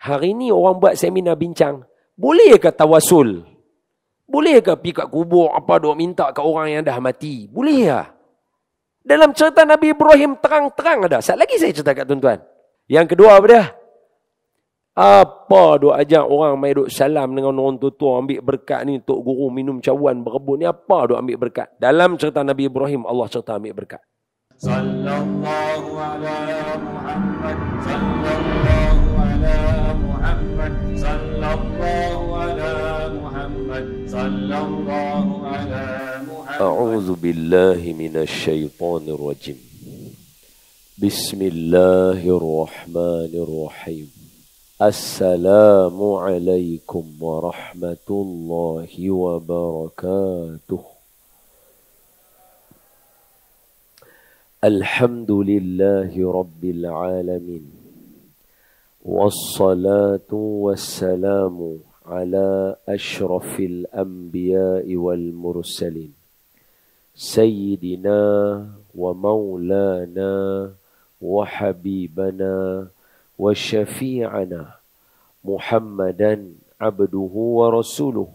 Hari ni orang buat seminar bincang. Boleh ke tawasul? Boleh ke pergi kat kubur apa duk minta kat orang yang dah mati? Boleh lah. Dalam cerita Nabi Ibrahim terang-terang ada. Sat lagi saya cerita kat tuan-tuan. Yang kedua apa dia? Apa duk ajak orang mai duk salam dengan orang tua-tua ambil berkat ni, tok guru minum cawan berebut ni, apa duk ambil berkat? Dalam cerita Nabi Ibrahim Allah cerita ambil berkat. Sallallahu ala Muhammad, sallallahu ala Muhammad, sallallahu ala Muhammad, sallallahu ala Muhammad. A'udzu billahi minasyaitonir rajim. Bismillahirrahmanirrahim. Assalamualaikum warahmatullahi wabarakatuh. Alhamdulillahi rabbil alamin. Wassalatu wassalamu ala ashrafil anbiya'i wal mursalin. Sayyidina wa maulana wa habibana wa syafi'ana Muhammadan abduhu wa rasuluh.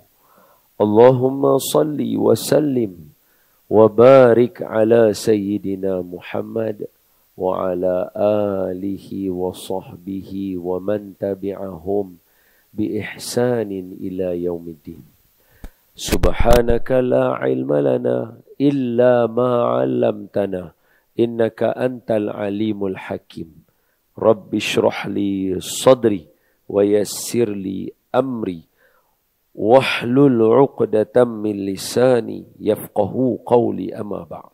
Allahumma salli wa sallim wa barik ala sayyidina Muhammad wa ala alihi wa sahbihi wa man tabi'ahum bi ihsanin ila yaumiddin. Subhanaka la ilma lana illa ma 'allamtana innaka antal alimul hakim. Rabbi shrah li sadri wa yassir li amri wahlul 'uqdatam min lisani yafqahu qawli amma ba'd.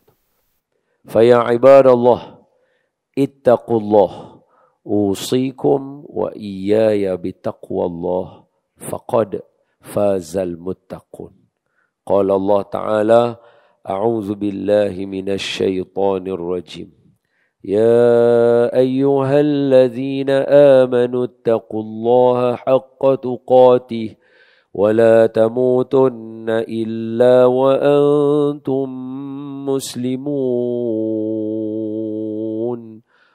Fa ya ibadallah ittaqullah usikum wa iyaya bitaqwallah faqad fazal muttaqun. Qala Allah Ta'ala a'udzu billahi minasy syaithanir rajim. يا أيها الذين آمنوا اتقوا الله حق تقاته ولا تموتن إلا وأنتم مسلمون.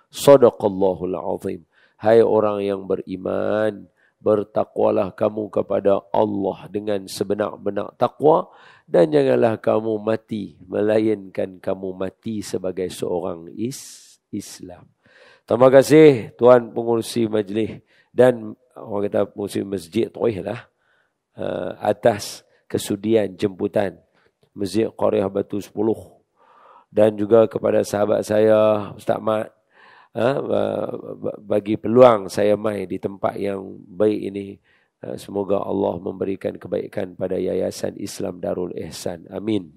صدق الله العظيم. Hai orang yang beriman, bertakwalah kamu kepada Allah dengan sebenar-benar takwa, dan janganlah kamu mati melainkan kamu mati sebagai seorang Islam. Terima kasih Tuan Pengurusi Majlis dan orang kata pengurusi Masjid Toih lah atas kesudian jemputan Masjid Qaryah Batu 10, dan juga kepada sahabat saya Ustaz Mat bagi peluang saya mai di tempat yang baik ini. Semoga Allah memberikan kebaikan pada Yayasan Islam Darul Ihsan. Amin.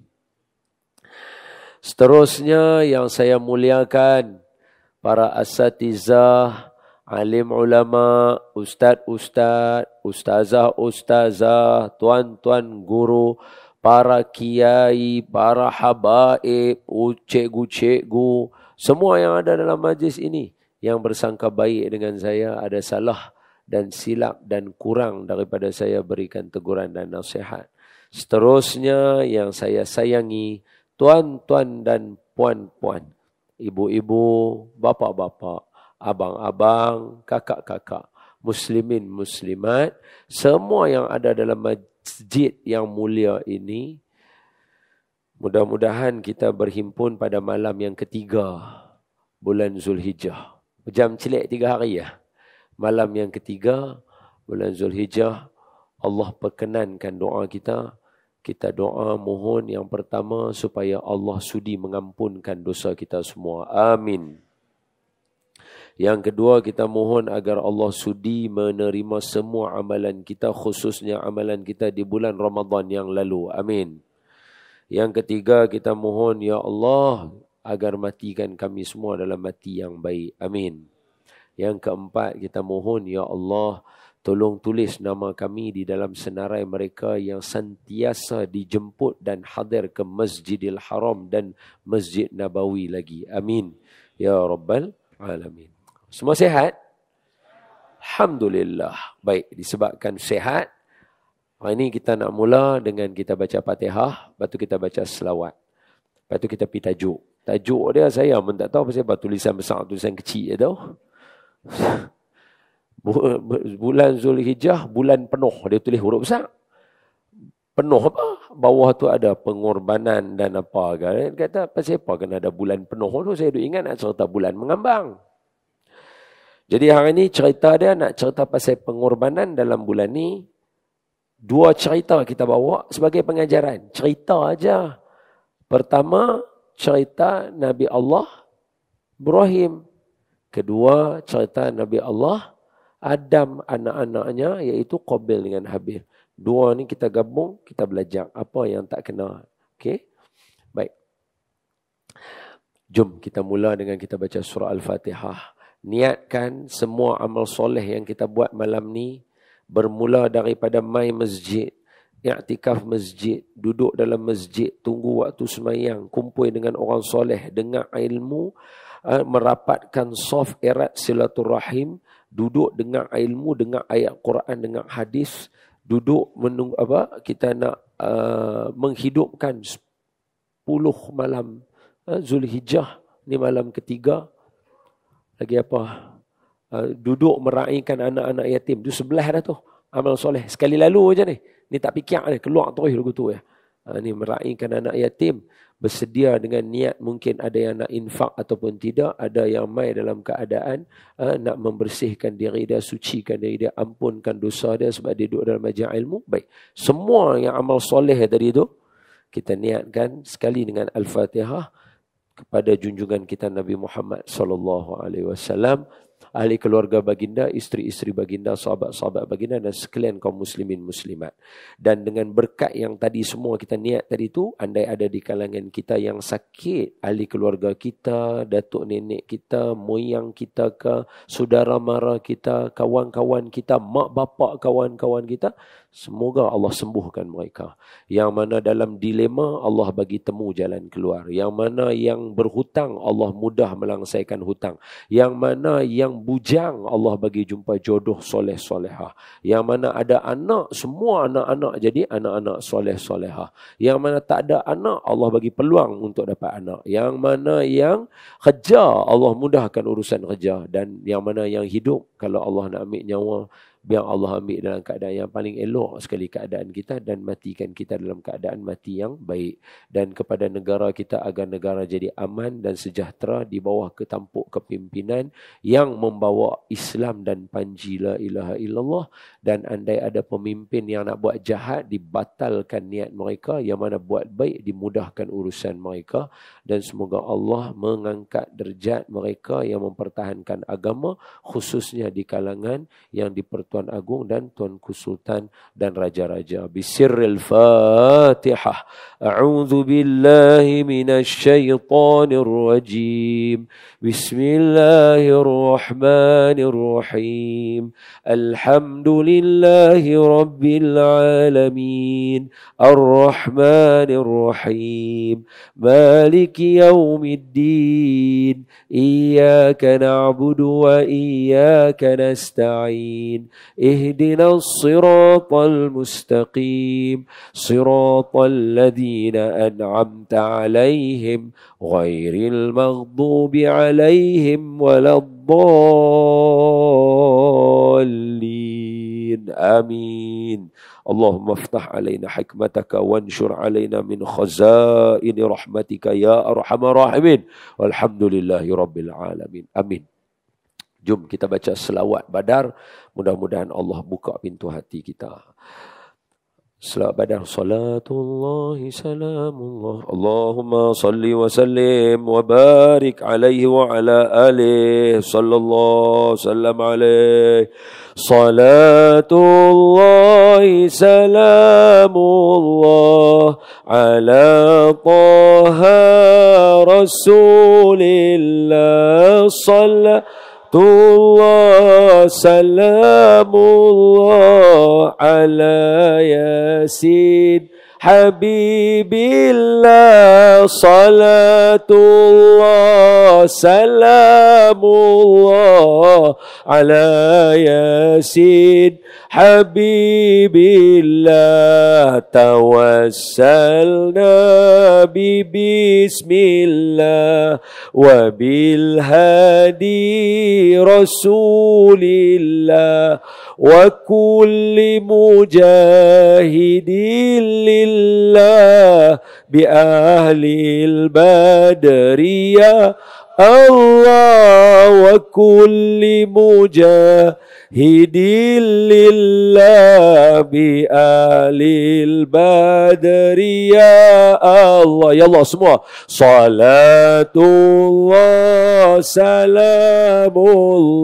Seterusnya yang saya muliakan, para asatizah, alim ulama, ustaz-ustaz, ustazah-ustazah, tuan-tuan guru, para kiai, para habaib, cikgu-cikgu, semua yang ada dalam majlis ini yang bersangka baik dengan saya, ada salah dan silap dan kurang daripada saya, berikan teguran dan nasihat. Seterusnya yang saya sayangi, tuan-tuan dan puan-puan, ibu-ibu, bapa-bapa, abang-abang, kakak-kakak, muslimin, muslimat, semua yang ada dalam masjid yang mulia ini, mudah-mudahan kita berhimpun pada malam yang ketiga bulan Zulhijjah. Jam celik 3 hari ya. Malam yang ketiga bulan Zulhijjah, Allah perkenankan doa kita. Kita doa mohon yang pertama supaya Allah sudi mengampunkan dosa kita semua. Amin. Yang kedua, kita mohon agar Allah sudi menerima semua amalan kita, khususnya amalan kita di bulan Ramadan yang lalu. Amin. Yang ketiga, kita mohon ya Allah agar matikan kami semua dalam mati yang baik. Amin. Yang keempat, kita mohon ya Allah tolong tulis nama kami di dalam senarai mereka yang sentiasa dijemput dan hadir ke Masjidil Haram dan Masjid Nabawi lagi. Amin. Ya Rabbal Alamin. Semua sihat? Alhamdulillah. Baik, disebabkan sihat, hari ini kita nak mula dengan kita baca Fatihah, lepas tu kita baca selawat. Lepas tu kita pergi tajuk. Tajuk dia saya pun tak tahu pasal tulisan besar, tulisan kecil je tau. Bulan Zulhijjah, bulan penuh. Dia tulis huruf besar. Penuh apa? Bawah tu ada pengorbanan dan apa. Dia kata, pasal apa kena ada bulan penuh tu? Saya duk ingat nak cerita bulan mengambang. Jadi hari ni cerita dia nak cerita pasal pengorbanan dalam bulan ni. Dua cerita kita bawa sebagai pengajaran. Cerita aja. Pertama, cerita Nabi Allah Ibrahim. Kedua, cerita Nabi Allah Adam, anak-anaknya, iaitu Qabil dengan Habil. Dua ni kita gabung, kita belajar apa yang tak kena. Okey? Baik. Jom kita mula dengan kita baca surah Al-Fatihah. Niatkan semua amal soleh yang kita buat malam ni, bermula daripada mai masjid, i'tikaf masjid, duduk dalam masjid, tunggu waktu semayang, kumpul dengan orang soleh, dengar ilmu, merapatkan saf erat silaturahim, duduk dengar ilmu, dengar ayat Quran, dengar hadis, duduk menunggu apa? Kita nak menghidupkan 10 malam Zulhijjah, ni malam ketiga. Lagi apa? Duduk meraihkan anak-anak yatim. Itu sebelah dah tu. Amal soleh. Sekali lalu aja ni. Ni tak fikir ni. Keluar terus lagu tu ya. Ni meraihkan anak yatim. Bersedia dengan niat, mungkin ada yang nak infak ataupun tidak. Ada yang mai dalam keadaan nak membersihkan diri dia, sucikan diri dia, ampunkan dosa dia sebab dia duduk dalam majlis ilmu. Baik. Semua yang amal soleh tadi tu, kita niatkan sekali dengan Al-Fatihah kepada junjungan kita Nabi Muhammad sallallahu alaihi wasallam, ahli keluarga baginda, isteri-isteri baginda, sahabat-sahabat baginda dan sekalian kaum muslimin muslimat. Dan dengan berkat yang tadi semua kita niat tadi tu, andai ada di kalangan kita yang sakit, ahli keluarga kita, datuk nenek kita, moyang kita ke, saudara mara kita, kawan-kawan kita, mak bapak kawan-kawan kita, semoga Allah sembuhkan mereka. Yang mana dalam dilema, Allah bagi temu jalan keluar. Yang mana yang berhutang, Allah mudah melangsaikan hutang. Yang mana yang bujang, Allah bagi jumpa jodoh soleh-solehah. Yang mana ada anak, semua anak-anak jadi anak-anak soleh-solehah. Yang mana tak ada anak, Allah bagi peluang untuk dapat anak. Yang mana yang kerja, Allah mudahkan urusan kerja. Dan yang mana yang hidup, kalau Allah nak ambil nyawa, biar Allah ambil dalam keadaan yang paling elok sekali keadaan kita dan matikan kita dalam keadaan mati yang baik. Dan kepada negara kita agar negara jadi aman dan sejahtera di bawah ketampuk kepimpinan yang membawa Islam dan panji la ilaha illallah. Dan andai ada pemimpin yang nak buat jahat, dibatalkan niat mereka. Yang mana buat baik, dimudahkan urusan mereka. Dan semoga Allah mengangkat derajat mereka yang mempertahankan agama, khususnya di kalangan yang dipertuan Agung dan Tuanku Sultan dan Raja-Raja. Bisirril Fatihah. A'udzu billahi minasy syaithanir rajim. Bismillahirrahmanirrahim. Alhamdulillahi rabbil alamin. Ar-Rahmanir Rahim. Maliki yaumiddin. Iyyaka na'budu wa iyyaka nasta'in. اهدنا الصراط المستقيم صراط الذين أنعمت عليهم غير المغضوب عليهم ولا الضالين آمين اللهم افتح علينا حكمتك وانشر علينا من خزائن رحمتك يا أرحم الراحمين والحمد لله رب العالمين آمين. Jom kita baca selawat Badar. Mudah-mudahan Allah buka pintu hati kita. Selawat Badar. Salatullahi salamullah. Allahumma salli wa sallim wa barik alaihi wa ala alihi. Sallallahu sallam alaihi. Salatullahi salamullah ala taha rasulillah. Sallallahu salamullah ala yasin Habibillah salatullah salamullah ala Yasin Habibillah tawassalna bismillah wa bil hadi rasulillah wa kulli mujahidin lillah bi ahlil badriyah Allah wa kulli mujahidin lillah bi ahlil badriyah Allah. Ya Allah semua. Salatullah salamullah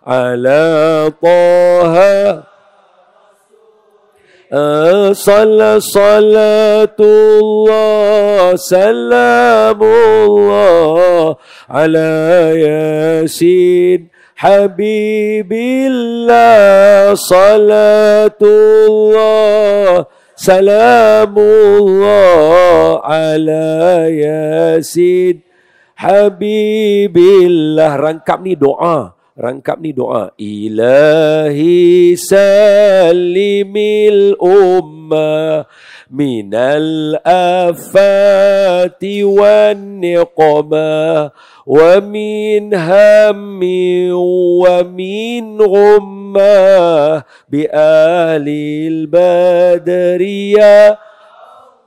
ala Taha salatullah salamullah ala Yasin Habibillah salatullah salamullah ala Yasin Habibillah. Rangkap ni doa. Ilahi salimil ummah minal afati wan niqmah wa min hammi wa min ghummah bi ahlil badriyah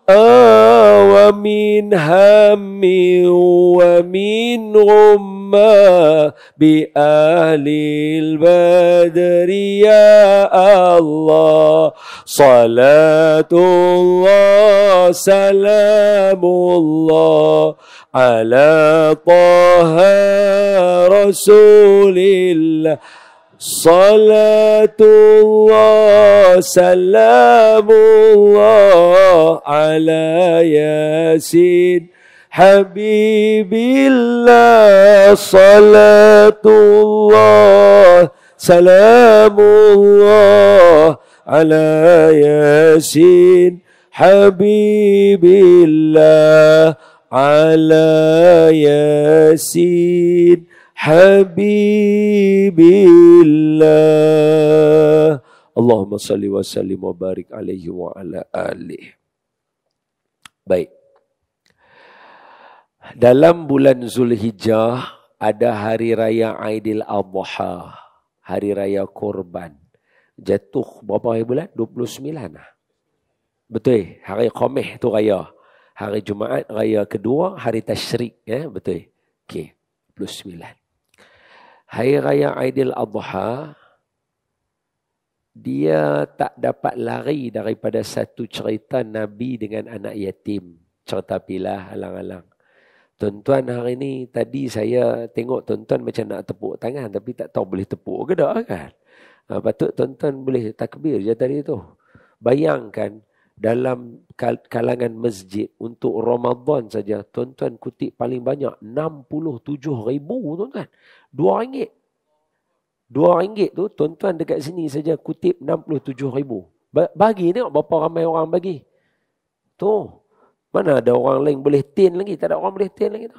wa min hammi wa min ghummah bi ahlil badriyah Allah. Salatullah salamullah ala Taha rasulillah salatullah salamullah ala Yasin Habibillah salatullah salamullah ala Yasin Habibillah ala Yasin Habibillah. Allahumma salli wa sallim wa barik alaihi wa ala alihi. Baik. Dalam bulan Zulhijjah ada hari raya Aidil Adha, hari raya korban. Jatuh berapa hari bulan? 29 lah. Betul. Hari Khamih tu raya. Hari Jumaat raya kedua, hari Tasyrik, ya, betul. Okey. 29. Hari raya Aidil Adha, dia tak dapat lari daripada satu cerita Nabi dengan anak yatim. Cerita pilah alang-alang. Tuan-tuan hari ni, tadi saya tengok tuan-tuan macam nak tepuk tangan, tapi tak tahu boleh tepuk ke tak kan? Patut tuan-tuan boleh takbir je tadi tu. Bayangkan, dalam kalangan masjid untuk Ramadan saja, tuan-tuan kutip paling banyak 67,000 tuan-tuan. RM2. RM2 tu tuan-tuan dekat sini saja kutip 67,000. Bagi tengok berapa ramai orang bagi. Tu. Mana ada orang lain boleh tin lagi? Tak ada orang boleh tin lagi tu.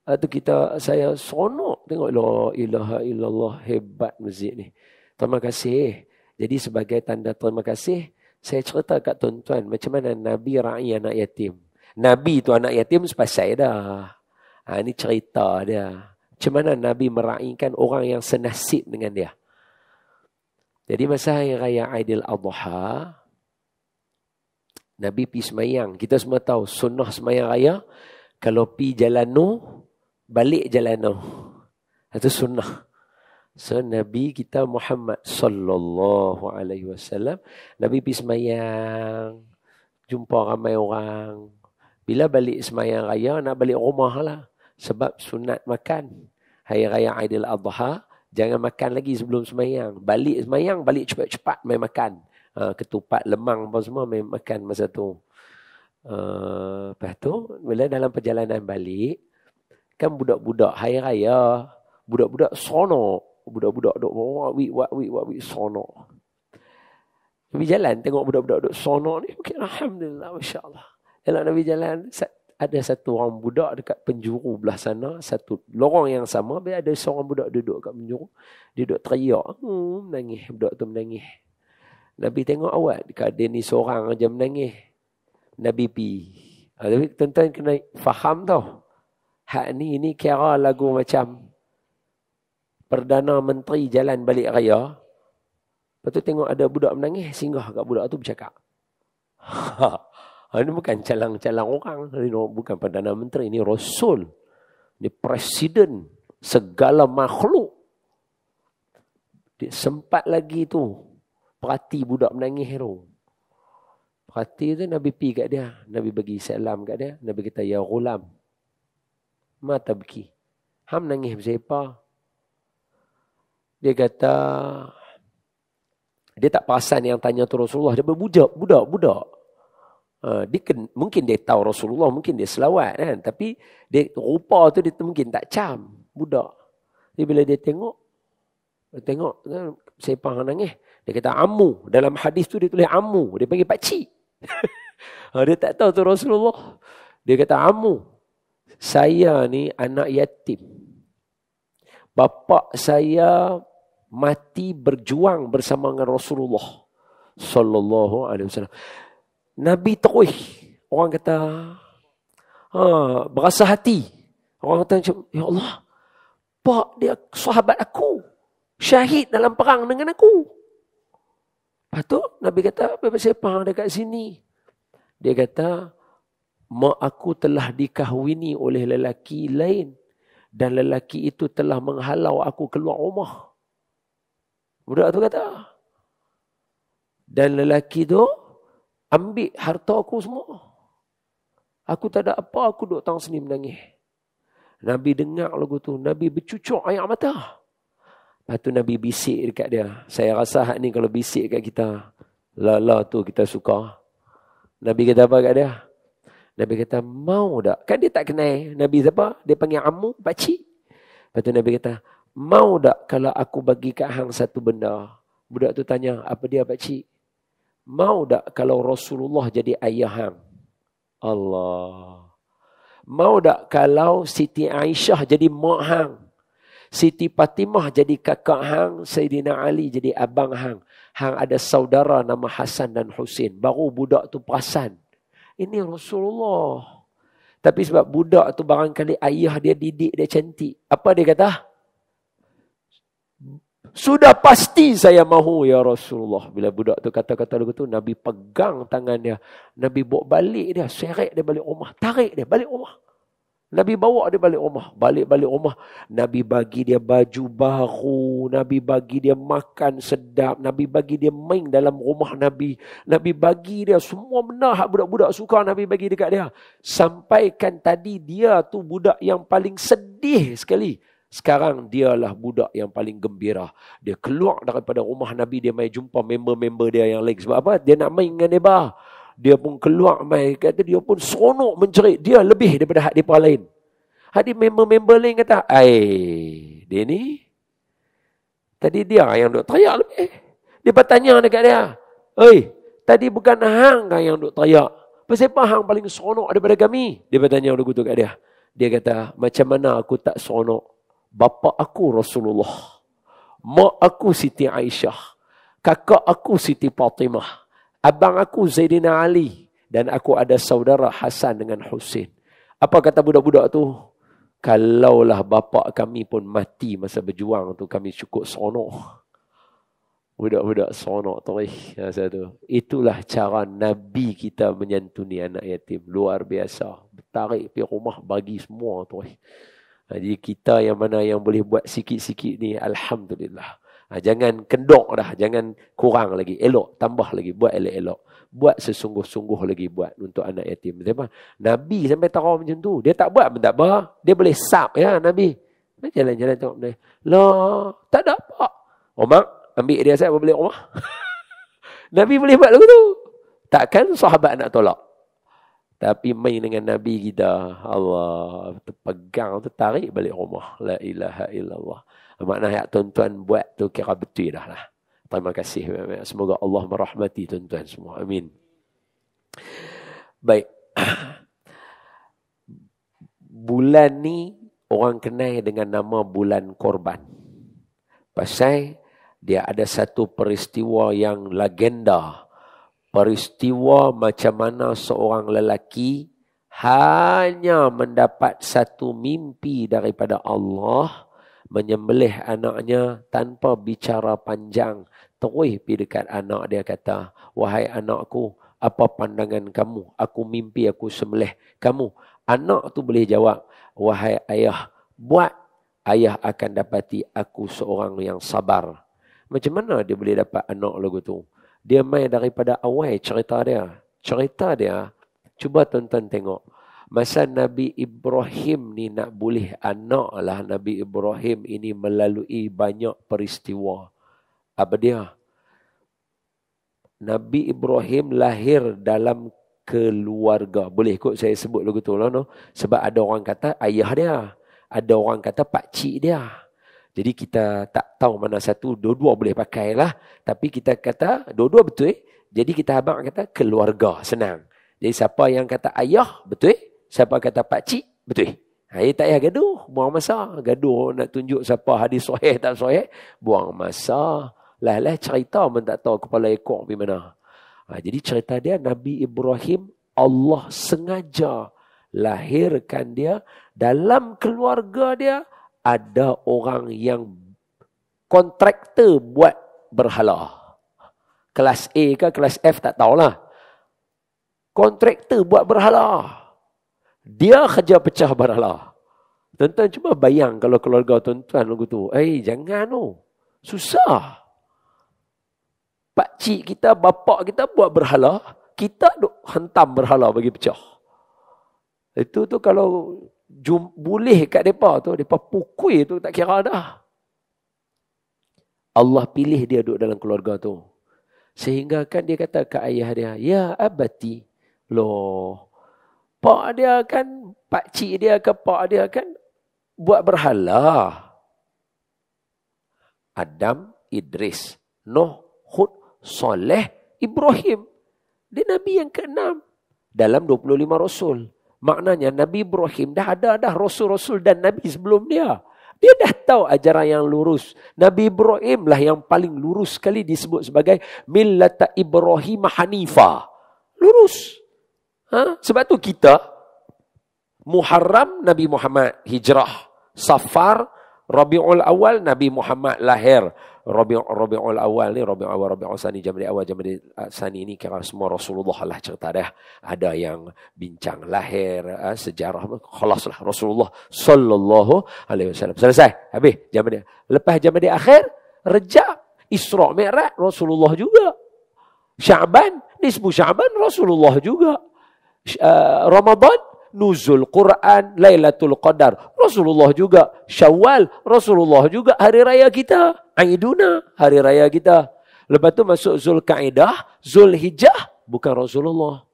Tu saya seronok tengok la ilaha illallah, hebat masjid ni. Terima kasih. Jadi sebagai tanda terima kasih, saya cerita kat tuan-tuan macam mana Nabi ra'i anak yatim. Nabi tu anak yatim sepasai dah. Ini cerita dia. Macam mana Nabi meraihkan orang yang senasib dengan dia. Jadi masa hari raya Aidil Adha, Nabi pergi semayang. Kita semua tahu sunnah semayang raya, kalau pergi jalan nu, balik jalan nu. Itu sunnah. So Nabi kita Muhammad sallallahu alaihi wasallam, Nabi pergi semayang, jumpa ramai orang. Bila balik semayang raya, nak balik rumah lah. Sebab sunat makan. Hari raya Aidil Adha, jangan makan lagi sebelum semayang. Balik semayang, balik cepat-cepat main makan. Ketupat, lemang apa semua main makan masa tu. Lepas tu, bila dalam perjalanan balik, kan budak-budak hari raya, budak-budak seronok. Budak-budak duk wak-wik seronok. Nabi jalan tengok budak-budak duduk sonok ni. Okay, alhamdulillah, masya-Allah. Elok Nabi jalan, ada satu orang budak dekat penjuru belah sana, satu lorong yang sama, ada seorang budak duduk kat penjuru. Dia duduk teriak, menangis, budak tu menangis. Nabi tengok awak, dia ni seorang aja menangis. Nabi pi. Tapi tuan-tuan kena faham tau. Hak ni kira lagu macam Perdana Menteri jalan balik raya. Lepas tu tengok ada budak menangis, singgah kat budak tu bercakap. Ini bukan calang-calang orang. Ini bukan Perdana Menteri, ini Rasul. Ini Presiden segala makhluk. Dia sempat lagi tu perhati budak menangis tu. Perhati tu Nabi pergi kat dia. Nabi bagi salam kat dia. Nabi kata, ya ghulam, ma tabki. Ham nangis bersiapa? Dia kata, dia tak perasan yang tanya tu Rasulullah. Dia berbudak. Mungkin dia tahu Rasulullah, mungkin dia selawat kan. Tapi dia rupa tu dia mungkin tak cam. Budak. Jadi bila dia tengok siapa yang nangis. Dia kata ammu. Dalam hadis tu dia tulis ammu. Dia panggil pakcik. Dia tak tahu tu Rasulullah. Dia kata ammu. Saya ni anak yatim. Bapa saya mati berjuang bersama dengan Rasulullah sallallahu alaihi wasallam. Nabi terus orang kata berasa hati. Orang kata macam, ya Allah, pak dia sahabat aku, syahid dalam perang dengan aku. Lepas tu Nabi kata, siapa yang dekat sini? Dia kata, mak aku telah dikahwini oleh lelaki lain dan lelaki itu telah menghalau aku keluar rumah. Budak tu kata. Dan lelaki tu ambil harta aku semua. Aku tak ada apa, aku duduk tang sini menangis. Nabi dengar lagu tu, Nabi bercucuk air mata. Lepas tu Nabi bisik dekat dia. Saya rasa hak ni kalau bisik kat kita, lala tu kita suka. Nabi kata apa kat dia? Nabi kata, mau tak? Kan dia tak kenal Nabi siapa? Dia panggil ammu, pakcik. Lepas tu Nabi kata, mau tak kalau aku bagi kat hang satu benda? Budak tu tanya, apa dia pakcik? Mau tak kalau Rasulullah jadi ayah hang? Allah. Mau tak kalau Siti Aisyah jadi mak hang? Siti Fatimah jadi kakak hang? Sayyidina Ali jadi abang hang? Hang ada saudara nama Hasan dan Husin. Baru budak tu perasan. Ini Rasulullah. Tapi sebab budak tu barangkali ayah dia didik dia cantik. Apa dia kata? Sudah pasti saya mahu ya Rasulullah. Bila budak tu kata-kata lagu tu, Nabi pegang tangan dia. Nabi bawa balik dia. Seret dia balik rumah. Tarik dia balik rumah. Nabi bawa dia balik rumah. Balik rumah. Nabi bagi dia baju baru. Nabi bagi dia makan sedap. Nabi bagi dia main dalam rumah Nabi. Nabi bagi dia semua benda hak budak-budak suka Nabi bagi dekat dia. Sampaikan tadi dia tu budak yang paling sedih sekali. Sekarang dialah budak yang paling gembira. Dia keluar daripada rumah Nabi. Dia main jumpa member-member dia yang lain. Sebab apa? Dia nak main dengan dia. Dia pun keluar main. Kata dia pun seronok mencerit. Dia lebih daripada hak mereka lain. Hak member-member lain kata, dia ni. Tadi dia yang duk teriak lebih. Dia bertanya dekat dia. Tadi bukan hang kan yang duk teriak. Kenapa hang paling seronok daripada kami? Dia bertanya lagu tu kat dia. Dia kata, macam mana aku tak seronok? Bapa aku Rasulullah. Mak aku Siti Aisyah. Kakak aku Siti Fatimah. Abang aku Zaidina Ali. Dan aku ada saudara Hasan dengan Husin. Apa kata budak-budak tu? Kalaulah bapa kami pun mati masa berjuang tu, kami cukup seronok. Budak-budak seronok tu. Itulah cara Nabi kita menyantuni anak yatim. Luar biasa. Tarik pergi rumah bagi semua tu. Jadi kita yang mana yang boleh buat sikit-sikit ni, alhamdulillah. Jangan kendok dah, jangan kurang lagi. Elok, tambah lagi, buat elok-elok. Buat sesungguh-sungguh lagi buat untuk anak yatim. Nabi sampai tahu macam tu. Dia tak buat pun tak apa. Dia boleh sap ya Nabi. Jalan-jalan tengok dia. Lah, tak ada apa. Umar, ambil dia saya balik rumah. Nabi boleh buat lagu tu. Takkan sahabat nak tolak. Tapi main dengan Nabi kita, Allah, terpegang, tertarik balik rumah. La ilaha illallah. Maknanya tuan-tuan buat tu kira betul dah lah. Terima kasih. Semoga Allah merahmati tuan-tuan semua. Amin. Baik. Bulan ni orang kenal dengan nama bulan korban. Pasal dia ada satu peristiwa yang legenda. Peristiwa macam mana seorang lelaki hanya mendapat satu mimpi daripada Allah, menyembelih anaknya tanpa bicara panjang. Terus pergi dekat anak dia kata, wahai anakku, apa pandangan kamu? Aku mimpi aku sembelih kamu. Anak tu boleh jawab, wahai ayah, buat. Ayah akan dapati aku seorang yang sabar. Macam mana dia boleh dapat anak lagu tu? Dia main daripada awal cerita dia. Cerita dia, cuba tuan-tuan tengok. Masa Nabi Ibrahim ni nak boleh anak lah, Nabi Ibrahim ini melalui banyak peristiwa. Apa dia? Nabi Ibrahim lahir dalam keluarga. Boleh kot saya sebut lagu tu lah, no? Sebab ada orang kata ayah dia. Ada orang kata pakcik dia. Jadi kita tak tahu mana satu, dua-dua boleh pakai lah. Tapi kita kata dua-dua betul. Jadi kita abang kata keluarga, senang. Jadi siapa yang kata ayah, betul. Siapa kata pakcik, betul. Tak payah gaduh, buang masa. Gaduh nak tunjuk siapa hadis sahih tak sahih, buang masa. Lah cerita pun tak tahu kepala ekor pergi mana. Jadi cerita dia Nabi Ibrahim, Allah sengaja lahirkan dia dalam keluarga dia. Ada orang yang kontraktor buat berhala. Kelas A ke kelas F tak tahulah. Kontraktor buat berhala. Dia kerja pecah berhala. Tuan-tuan cuba bayang kalau keluarga tuan-tuan lagu tu. Jangan tu. Susah. Pakcik kita, bapak kita buat berhala. Kita duk hentam berhala bagi pecah. Itu tu kalau boleh kat mereka tu, mereka pukul tu tak kira dah. Allah pilih dia duduk dalam keluarga tu. Sehingga kan dia kata ke ayah dia, ya abati. Loh, pak dia kan, pakcik dia ke pak dia kan buat berhala. Adam, Idris, Nuh, Hud, Saleh, Ibrahim. Dia Nabi yang ke-6 dalam 25 Rasul. Maknanya Nabi Ibrahim dah ada Rasul-Rasul dan Nabi sebelum dia. Dia dah tahu ajaran yang lurus. Nabi Ibrahim lah yang paling lurus sekali disebut sebagai Millata Ibrahim Hanifah. Lurus. Sebab tu kita, Muharram Nabi Muhammad hijrah. Safar, Rabiul Awal Nabi Muhammad lahir. Rabiul Awal ni, Rabiul Sani, Jamadil Awal, Jamadil Sani ni kira semua Rasulullah lah cerita dah. Ada yang bincang lahir, sejarah, khalaslah Rasulullah sallallahu alaihi wasallam. Selesai, habis Jamadil. Lepas Jamadil akhir, Rejab, Isra Mi'raj Rasulullah juga. Sya'ban, nisbu Sya'ban Rasulullah juga. Ramadan, Nuzul Quran, Lailatul Qadar, Rasulullah juga. Syawal, Rasulullah juga. Hari raya kita, Aiduna, hari raya kita. Lepas tu masuk Zulkaidah, Zulhijjah, bukan Rasulullah,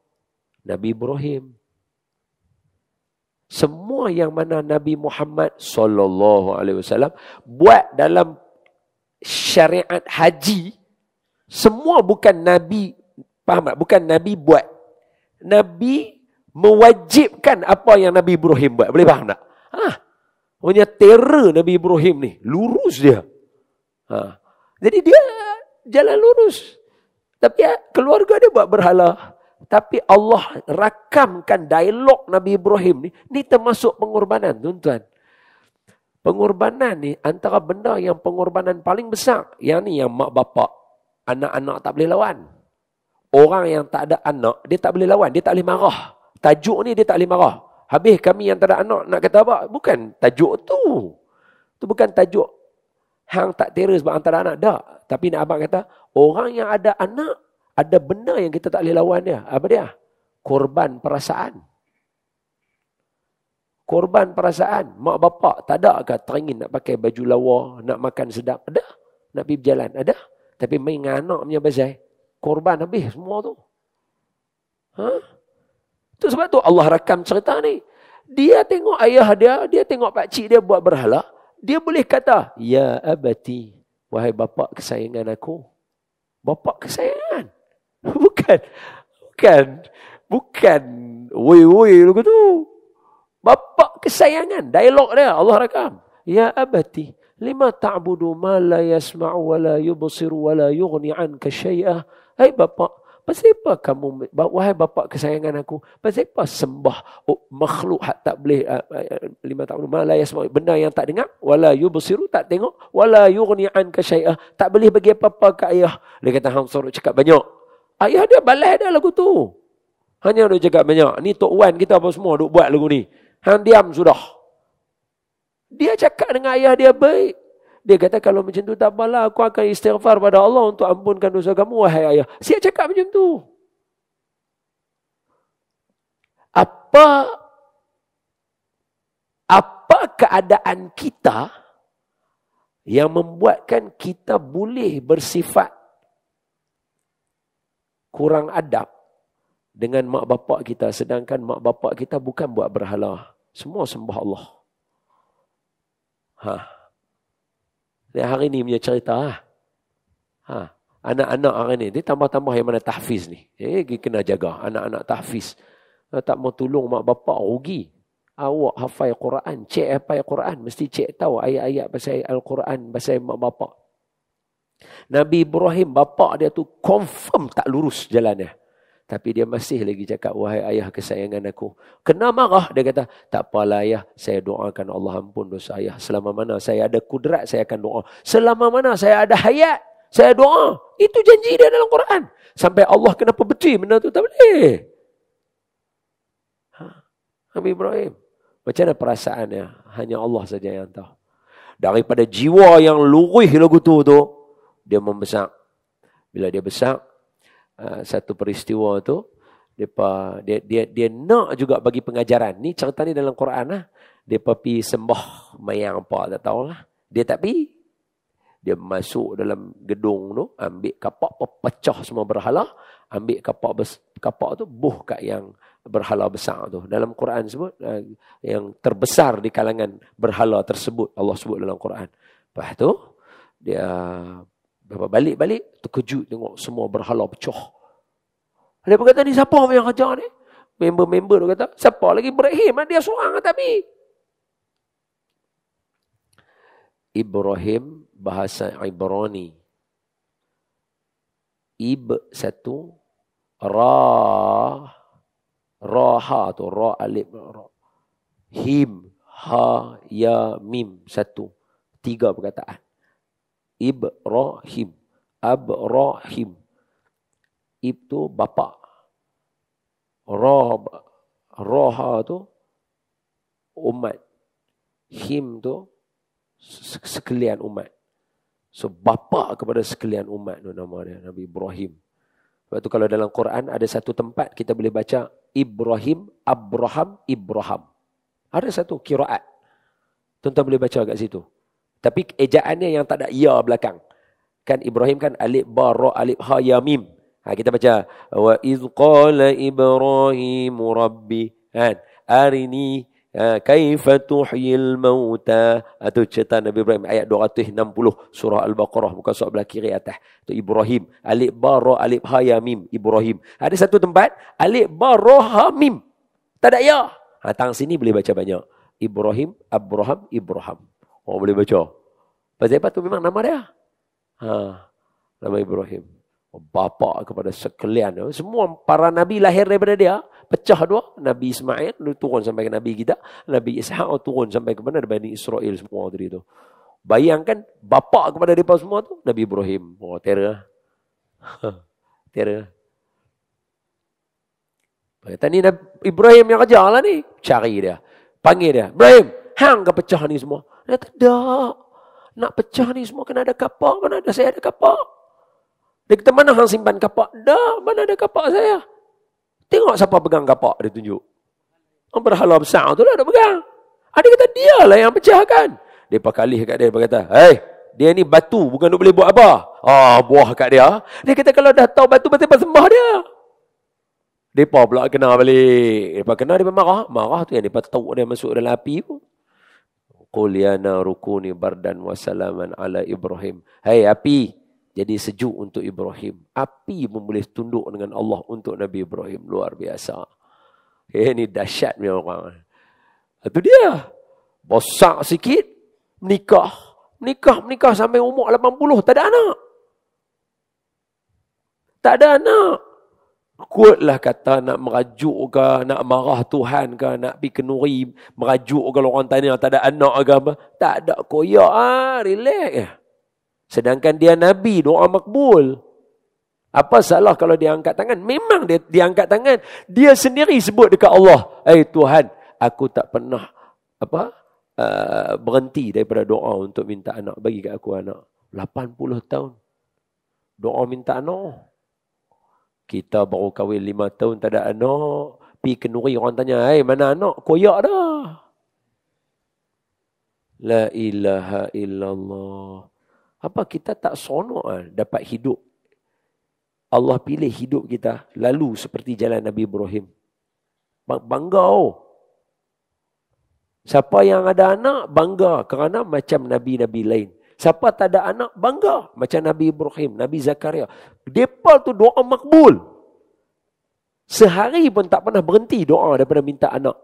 Nabi Ibrahim. Semua yang mana Nabi Muhammad sallallahu alaihi wasallam buat dalam syariat haji, semua bukan Nabi, faham tak? Bukan Nabi buat. Nabi mewajibkan apa yang Nabi Ibrahim buat. Boleh faham tak? Punya terror Nabi Ibrahim ni. Lurus dia. Jadi dia jalan lurus. Tapi keluarga dia buat berhala. Tapi Allah rakamkan dialog Nabi Ibrahim ni. Ni termasuk pengorbanan, tuan-tuan. Pengorbanan ni antara benda yang pengorbanan paling besar. Yang ni yang mak bapak, anak-anak tak boleh lawan. Orang yang tak ada anak, dia tak boleh lawan. Dia tak boleh marah. Tajuk ni dia tak boleh marah. Habis kami yang tak ada anak nak kata apa? Bukan tajuk tu. Tu bukan tajuk hang tak terus sebab hang tak ada anak. Tak. Tapi nak abang kata, orang yang ada anak, ada benda yang kita tak boleh lawan dia. Apa dia? Korban perasaan. Korban perasaan. Mak bapak tak ada ke teringin nak pakai baju lawa, nak makan sedap? Ada. Nak pergi berjalan? Ada. Tapi main dengan anak punya pasal, korban habis semua tu. Itu sebab tu Allah rakam cerita ni. Dia tengok ayah dia tengok pakcik dia buat berhala. Dia boleh kata, ya abati, wahai bapa kesayangan aku. Bapa kesayangan. Bukan. Woi lagu tu. Bapa kesayangan. Dialog dia Allah rakam. Ya abati, lima ta'budu ma la yasma'u wa la yubsiru wa la yughni 'anka syai'ah. Hai bapa, pasal apa kamu, wahai bapa kesayangan aku, pasal apa sembah makhluk hak tak boleh, lima ta'budu ma la yasma'u, benda yang tak dengar, wa la yubsiru, tak tengok, wa la yughni 'anka syai'ah, tak boleh bagi apa-apa ke ayah. Dia kata hang suruh cakap banyak. Ayah dia balas dah lagu tu. Hanya dia cakap banyak. Ni Tok Wan kita apa semua duk buat lagu ni. Hang diam sudah. Dia cakap dengan ayah dia baik. Dia kata kalau macam tu tak apalah, aku akan istighfar pada Allah untuk ampunkan dosa kamu wahai ayah. Siap cakap macam tu. Apa keadaan kita yang membuatkan kita boleh bersifat kurang adab dengan mak bapak kita, sedangkan mak bapak kita bukan buat berhala, semua sembah Allah. Hari ni punya cerita. Anak-anak hari ni, dia tambah-tambah yang mana tahfiz ni. Kena jaga anak-anak tahfiz. Tak mau tolong mak bapak, rugi. Awak hafal Quran, cik hafal Quran, mesti cik tahu ayat-ayat pasal Al-Quran, pasal mak bapak. Nabi Ibrahim, bapak dia tu confirm tak lurus jalannya. Tapi dia masih lagi cakap, wahai ayah kesayangan aku. Kena marah, dia kata, tak apalah ayah, saya doakan Allah ampun dosa ayah. Selama mana saya ada kudrat, saya akan doa. Selama mana saya ada hayat, saya doa. Itu janji dia dalam Quran. Sampai Allah kenapa betul benda tu, tak boleh. Nabi Ibrahim, macam mana perasaannya? Hanya Allah saja yang tahu. Daripada jiwa yang lurih lagu tu, dia membesar. Bila dia besar, satu peristiwa tu, dia nak juga bagi pengajaran. Ni cerita ni dalam Quran lah. Dia pergi sembah mayang apa, tak tahulah. Dia tak pergi. Dia masuk dalam gedung tu, ambil kapak, pecah semua berhala, ambil kapak tu, buh kat yang berhala besar tu. Dalam Quran sebut, yang terbesar di kalangan berhala tersebut, Allah sebut dalam Quran. Lepas tu, dia balik-balik, terkejut tengok semua berhala pecah. Dia berkata, ni siapa yang kerja ni? Member-member dia kata, siapa lagi Ibrahim? Dia seorang tapi. Ibrahim, bahasa Ibrani. Satu, Raha tu, Ra alif, Ra. Him, Ha, Ya, Mim, satu. 3 perkataan. Ibrahim, Abrahim. Itu bapa. Raha tu umat. Him tu sekalian umat. So bapa kepada sekalian umat tu nama dia, Nabi Ibrahim. Sebab tu kalau dalam Quran ada satu tempat kita boleh baca Ibrahim, Abraham, Ibrahim. Ada satu qiraat. Tuan-tuan boleh baca kat situ. Tapi ejaannya yang tak ada ya belakang. Kan Ibrahim kan alif ba ra alif ha ya mim. Kita baca wa iz qala Ibrahim rabbi arini kaifa tuhyil mauta. Itu cerita Nabi Ibrahim ayat 260 surah Al-Baqarah muka sebelah kiri atas. Itu Ibrahim alif ba ra alif ha ya mim Ibrahim. Ada satu tempat alif ba ra ha mim. Tak ada ya. Tang sini boleh baca banyak. Ibrahim, Abraham, Ibrahim. Orang boleh baca. Pasal apa tu memang nama dia. Nama Ibrahim. Bapa kepada sekalian. Semua para nabi lahir daripada dia. Pecah dua. Nabi Ismail turun sampai ke Nabi kita. Nabi Ishaq turun sampai ke mana? Bani Israel semua tadi tu. Bayangkan bapa kepada mereka semua tu. Nabi Ibrahim. Oh, terror. Terror. Kata ni Ibrahim yang kerja lah ni. Cari dia. Panggil dia. Ibrahim. Hang ke pecah ni semua? Dia kata, tak. Nak pecah ni semua kena ada kapak. Mana ada saya ada kapak? Dia kata, mana hang simpan kapak? Dah, mana ada kapak saya? Tengok siapa pegang kapak, dia tunjuk. Orang berhala besar tu lah dia pegang. Dia kata, dia lah yang pecahkan. Dia pakalih kat dia, dia kata, hey, dia ni batu, bukan boleh buat apa? Buah kat dia. Dia kata, kalau dah tahu batu, pasti sembah dia. Mereka pula kena balik. Mereka kena, dia marah. Marah tu yang mereka tahu dia masuk dalam api pun. Qul ya naru kuni bardan wa salaman ala Ibrahim. Hai api, jadi sejuk untuk Ibrahim. Api pun boleh tunduk dengan Allah untuk Nabi Ibrahim. Luar biasa. Ini dahsyatnya orang. Itu dia. Bosak sikit, menikah. Menikah sampai umur 80. Tak ada anak. Tak ada anak. Kuatlah kata nak merajuk ke, nak marah Tuhan ke, nak pergi kenuri, merajuk kalau orang tanya tak ada anak ke apa. Tak ada, koyak relax. Sedangkan dia Nabi, doa makbul. Apa salah kalau dia angkat tangan? Memang dia angkat tangan. Dia sendiri sebut dekat Allah, Tuhan, aku tak pernah berhenti daripada doa untuk minta anak. Bagi kat aku anak. 80 tahun. Doa minta anak. Kita baru kahwin 5 tahun tak ada anak. Pergi kenuri orang tanya, mana anak? Koyak dah. La ilaha illallah. Apa kita tak seronok dapat hidup? Allah pilih hidup kita lalu seperti jalan Nabi Ibrahim. Bangga. Siapa yang ada anak, bangga kerana macam Nabi-Nabi lain. Siapa tak ada anak, bangga. Macam Nabi Ibrahim, Nabi Zakaria. Mereka tu doa makbul. Sehari pun tak pernah berhenti doa daripada minta anak.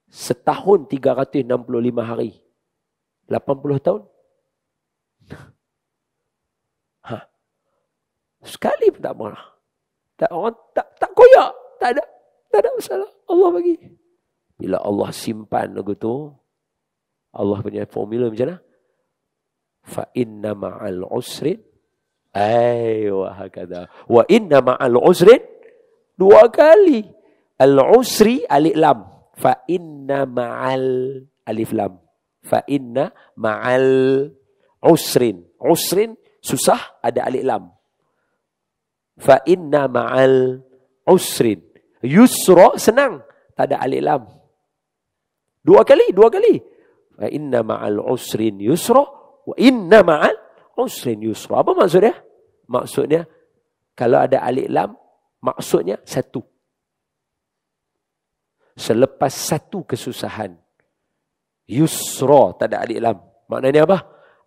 Setahun 365 hari. 80 tahun. Sekali pun tak pernah. Orang tak koyak. Tak ada masalah. Allah bagi. Bila Allah simpan lagu tu, Allah punya formula macam mana? Fa inna ma'al usrin hakada. Wa inna ma'al usrin 2 kali. Al-usri alif lam. Fa inna ma'al alif lam. Fa inna ma'al usrin. Usrin susah ada alif lam. Fa inna ma'al usrin. Yusra senang, tak ada alif lam. 2 kali. Fa inna ma'al usrin yusra. Wa inna ma'al usrin yusra. Apa maksudnya? Maksudnya, kalau ada alif lam, maksudnya satu. Selepas satu kesusahan, yusra, tak ada alif lam. Maknanya apa?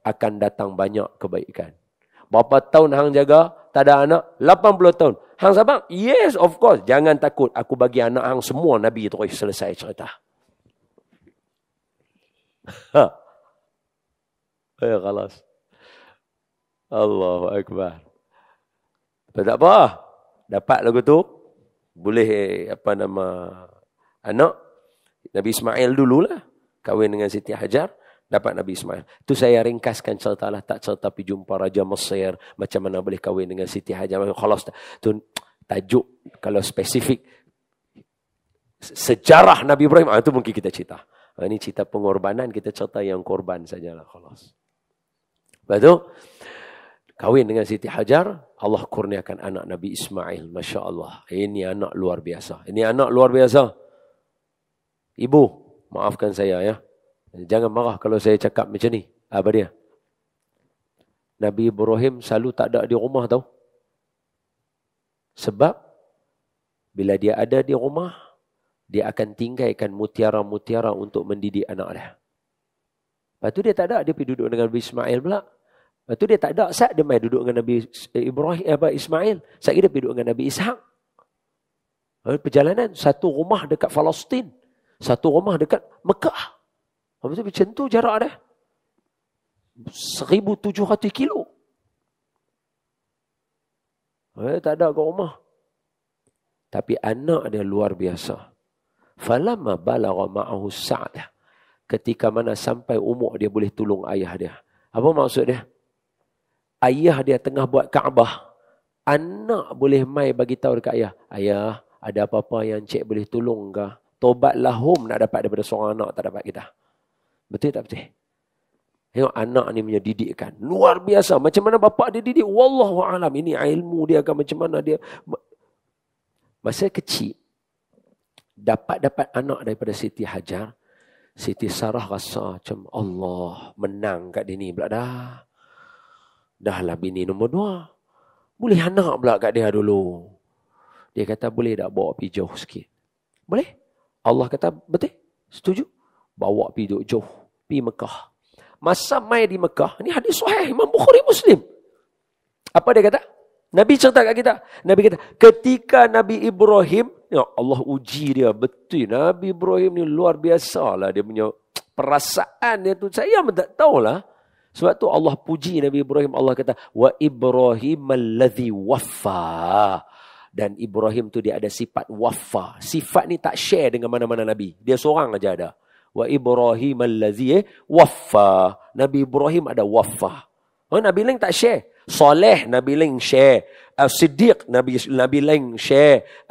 Akan datang banyak kebaikan. Berapa tahun hang jaga, tak ada anak? 80 tahun. Hang sabar? Yes, of course. Jangan takut. Aku bagi anak hang semua Nabi terus selesai cerita. Khalas. Allahu Akbar. Tak apa. Dapat lagu tu. Boleh anak. Nabi Ismail dululah. Kahwin dengan Siti Hajar. Dapat Nabi Ismail. Tu saya ringkaskan cerita lah. Tak cerita pergi jumpa Raja Mesir. Macam mana boleh kahwin dengan Siti Hajar. Khalas. Tu tajuk. Kalau spesifik. Sejarah Nabi Ibrahim. Itu mungkin kita cerita. Ini cerita pengorbanan. Kita cerita yang korban sajalah. Khalas. Lepas tu, kahwin dengan Siti Hajar, Allah kurniakan anak Nabi Ismail. Masya Allah. Ini anak luar biasa. Ini anak luar biasa. Ibu, maafkan saya ya. Jangan marah kalau saya cakap macam ni. Apa dia? Nabi Ibrahim selalu tak ada di rumah tau. Sebab, bila dia ada di rumah, dia akan tinggalkan mutiara-mutiara untuk mendidik anak dia. Lepas tu dia tak ada, dia pergi duduk dengan Nabi Ismail pula. Lepas tu dia tak ada, saat dia main duduk dengan Nabi Ismail. Saat dia pergi duduk dengan Nabi Ishaq. Perjalanan, satu rumah dekat Palestin. Satu rumah dekat Mekah. Lepas tu macam tu jarak dia. 1,700 kilo. Tak ada kat rumah. Tapi anak dia luar biasa. Falamma balagha ma'ahu sa'dah. Ketika mana sampai umur dia boleh tolong ayah dia. Apa maksud dia? Ayah dia tengah buat Kaabah. Anak boleh mai bagi tahu dekat ayah. Ayah, ada apa-apa yang cik boleh tolong ke? Tobatlah home nak dapat daripada seorang anak tak dapat kita. Betul tak betul? Tengok anak ni punya didikan. Luar biasa. Macam mana bapa dia didik? Wallahu'alam. Ini ilmu dia akan macam mana dia. Masa kecil, dapat anak daripada Siti Hajar. Siti Sarah rasa macam Allah menang kat dia ni pula dah. Dah lah bini nombor 2. Boleh anak pula kat dia dulu. Dia kata boleh tak bawa pergi jauh sikit? Boleh? Allah kata betul? Setuju? Bawa pergi duduk jauh. Pergi Mekah. Masa mai di Mekah, ni hadis sahih Imam Bukhari Muslim. Apa dia kata? Nabi cerita kat kita. Nabi kata, ketika Nabi Ibrahim, ya Allah uji dia. Betul, Nabi Ibrahim ni luar biasa lah. Dia punya perasaan dia tu. Saya pun tak tahulah. Sebab tu Allah puji Nabi Ibrahim. Allah kata, wa Ibrahim alladhi waffa. Dan Ibrahim tu dia ada sifat waffa. Sifat ni tak share dengan mana-mana Nabi. Dia seorang aja ada. Wa Ibrahim alladhi waffa. Nabi Ibrahim ada waffa. Oh, Nabi lain tak share. Soleh Nabi lain share. Siddiq Nabi lain share.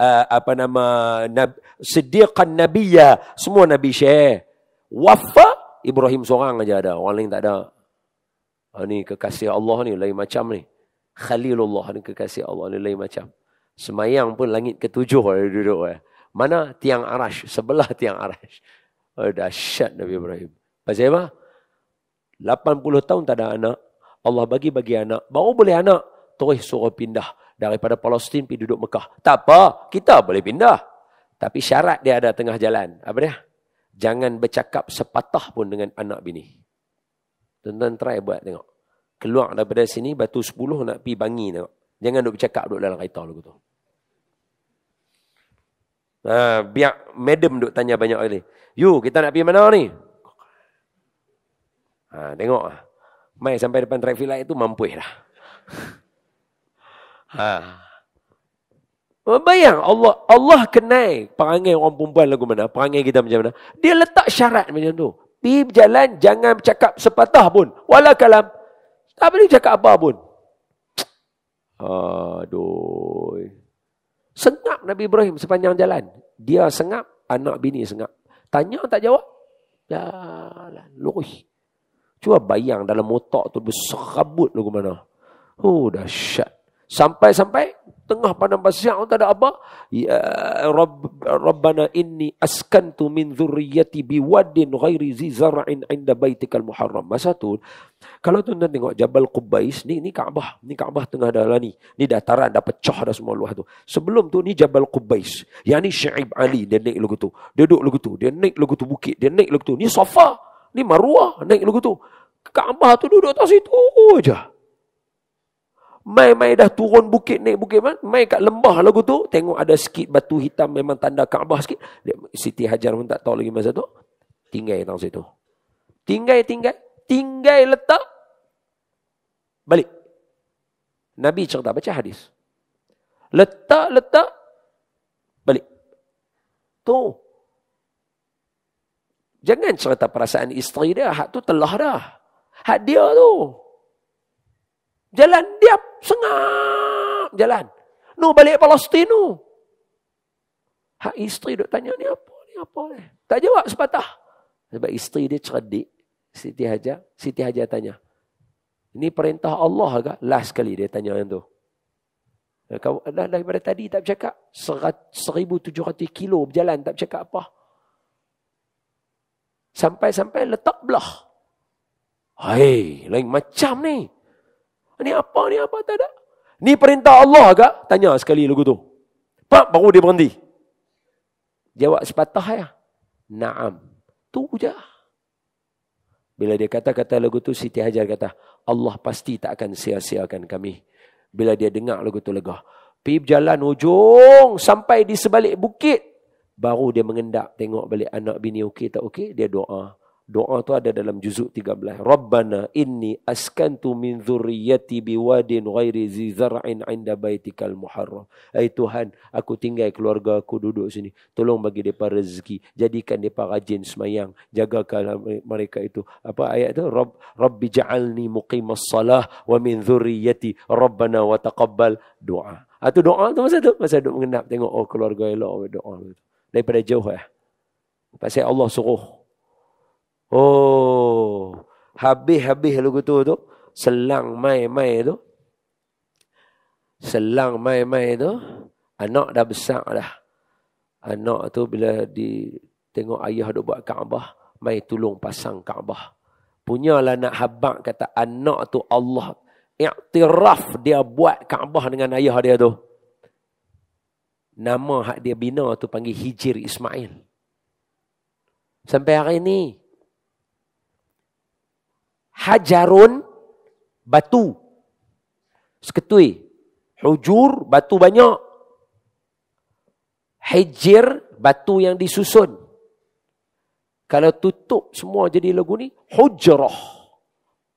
Siddiqan Nabiyya. Semua Nabi share. Waffa Ibrahim seorang aja ada. Orang lain tak ada. Ni kekasih Allah ni lain macam ni. Khalilullah ni kekasih Allah ni lain macam. Semayang pun langit ketujuh dia duduk. Mana tiang arash? Sebelah tiang arash. Dahsyat Nabi Ibrahim. Pasal apa? 80 tahun tak ada anak. Allah bagi anak. Baru boleh anak. Terus suruh pindah. Daripada Palestin pergi duduk Mekah. Tak apa. Kita boleh pindah. Tapi syarat dia ada tengah jalan. Apa dia? Jangan bercakap sepatah pun dengan anak bini. Tuan-tuan try buat tengok. Keluar daripada sini, batu 10 nak pergi Bangi tengok. Jangan duduk bercakap duduk dalam kereta lagu tu. Biar madam duduk tanya banyak kali. You, kita nak pergi mana ni? Tengok. Mai sampai depan traffic light itu mampu dah. Bayang Allah kenal perangai orang perempuan lagu mana, perangai kita macam mana. Dia letak syarat macam tu. Pergi berjalan jangan bercakap sepatah pun. Wala kalam. Tak boleh cakap apa pun. Aduh. Sengap Nabi Ibrahim sepanjang jalan. Dia sengap, anak bini sengap. Tanya tak jawab. Jalan lurus. Cuba bayang dalam otak tu berserabut lagu mana. Dahsyat. Sampai-sampai tengah padang pasir tak ada apa. Ya Rabbana inni askantu min dhurriyyati biwadin ghairi zi zar'in 'inda baitikal muharram. Masa tu kalau tuan-tuan tengok Jabal Qubbais ni Kaabah. Ni Kaabah tengah dah ni. Ni dataran dah pecah dah semua luah tu. Sebelum tu ni Jabal Qubbais. Yang ni Syuaib Ali dia naik lagu tu. Dia duduk lagu tu. Dia naik lagu tu bukit. Dia naik lagu tu. Ni Safa. Ni Marwah naik lagu tu. Kaabah tu duduk atas situ aja. Mai dah turun bukit, naik bukit man. Mai kat lembah lagu tu, tengok ada sikit batu hitam memang tanda Kaabah sikit. Siti Hajar pun tak tahu lagi masa tu. Tinggal tang situ. Tinggal letak. Balik. Nabi cerita baca hadis. Letak. Balik. Tu. Jangan cerita perasaan isteri dia. Hak tu telah dah. Hak dia tu. Jalan diam. Sengap. Jalan. Balik Palestin tu. Hak isteri duk tanya ni apa ni. Tak jawab sepatah. Sebab isteri dia cerdik. Siti Hajar tanya. Ini perintah Allah ke? Last kali dia tanya yang tu. Kau daripada tadi tak bercakap. 1,700 kilo berjalan tak bercakap apa. Sampai letak belah. Lain macam ni. Ni apa tak ada. Ni perintah Allah ke? Tanya sekali lagu tu. Pak, baru dia berhenti. Jawab sepatah ya. Naam. Tu je. Bila dia kata-kata lagu tu, Siti Hajar kata, Allah pasti tak akan sia-siakan kami. Bila dia dengar lagu tu lega. Pergi berjalan ujung sampai di sebalik bukit. Baru dia mengendap tengok balik anak bini okey tak okey. Dia doa. Doa tu ada dalam juzuk 13. Rabbana inni askantu min dhurriyyati biwadin ghairi zi zar'in 'inda baitikal muharram. Ai Tuhan, aku tinggal keluarga aku duduk sini. Tolong bagi depa rezeki. Jadikan depa rajin semayang. Jagakan mereka itu. Apa ayat tu? Rabbi ja'alni muqimas salah wa min dhurriyyati Rabbana wa taqabbal doa. Itu doa tu masa duk mengendap tengok keluarga elok doa tu. Daripada jauh pasal Allah suruh. Habis lagu tu selang mai tu. Selang mai tu anak dah besar dah. Anak tu bila tengok ayah duk buat Kaabah, mai tolong pasang Kaabah. Punyalah nak habaq kata anak tu Allah iktiraf dia buat Kaabah dengan ayah dia tu. Nama hak dia bina tu panggil Hijir Ismail. Sampai hari ni Hajarun batu. Seketui. Hujur, batu banyak. Hijir, batu yang disusun. Kalau tutup semua jadi lagu ni, hujrah.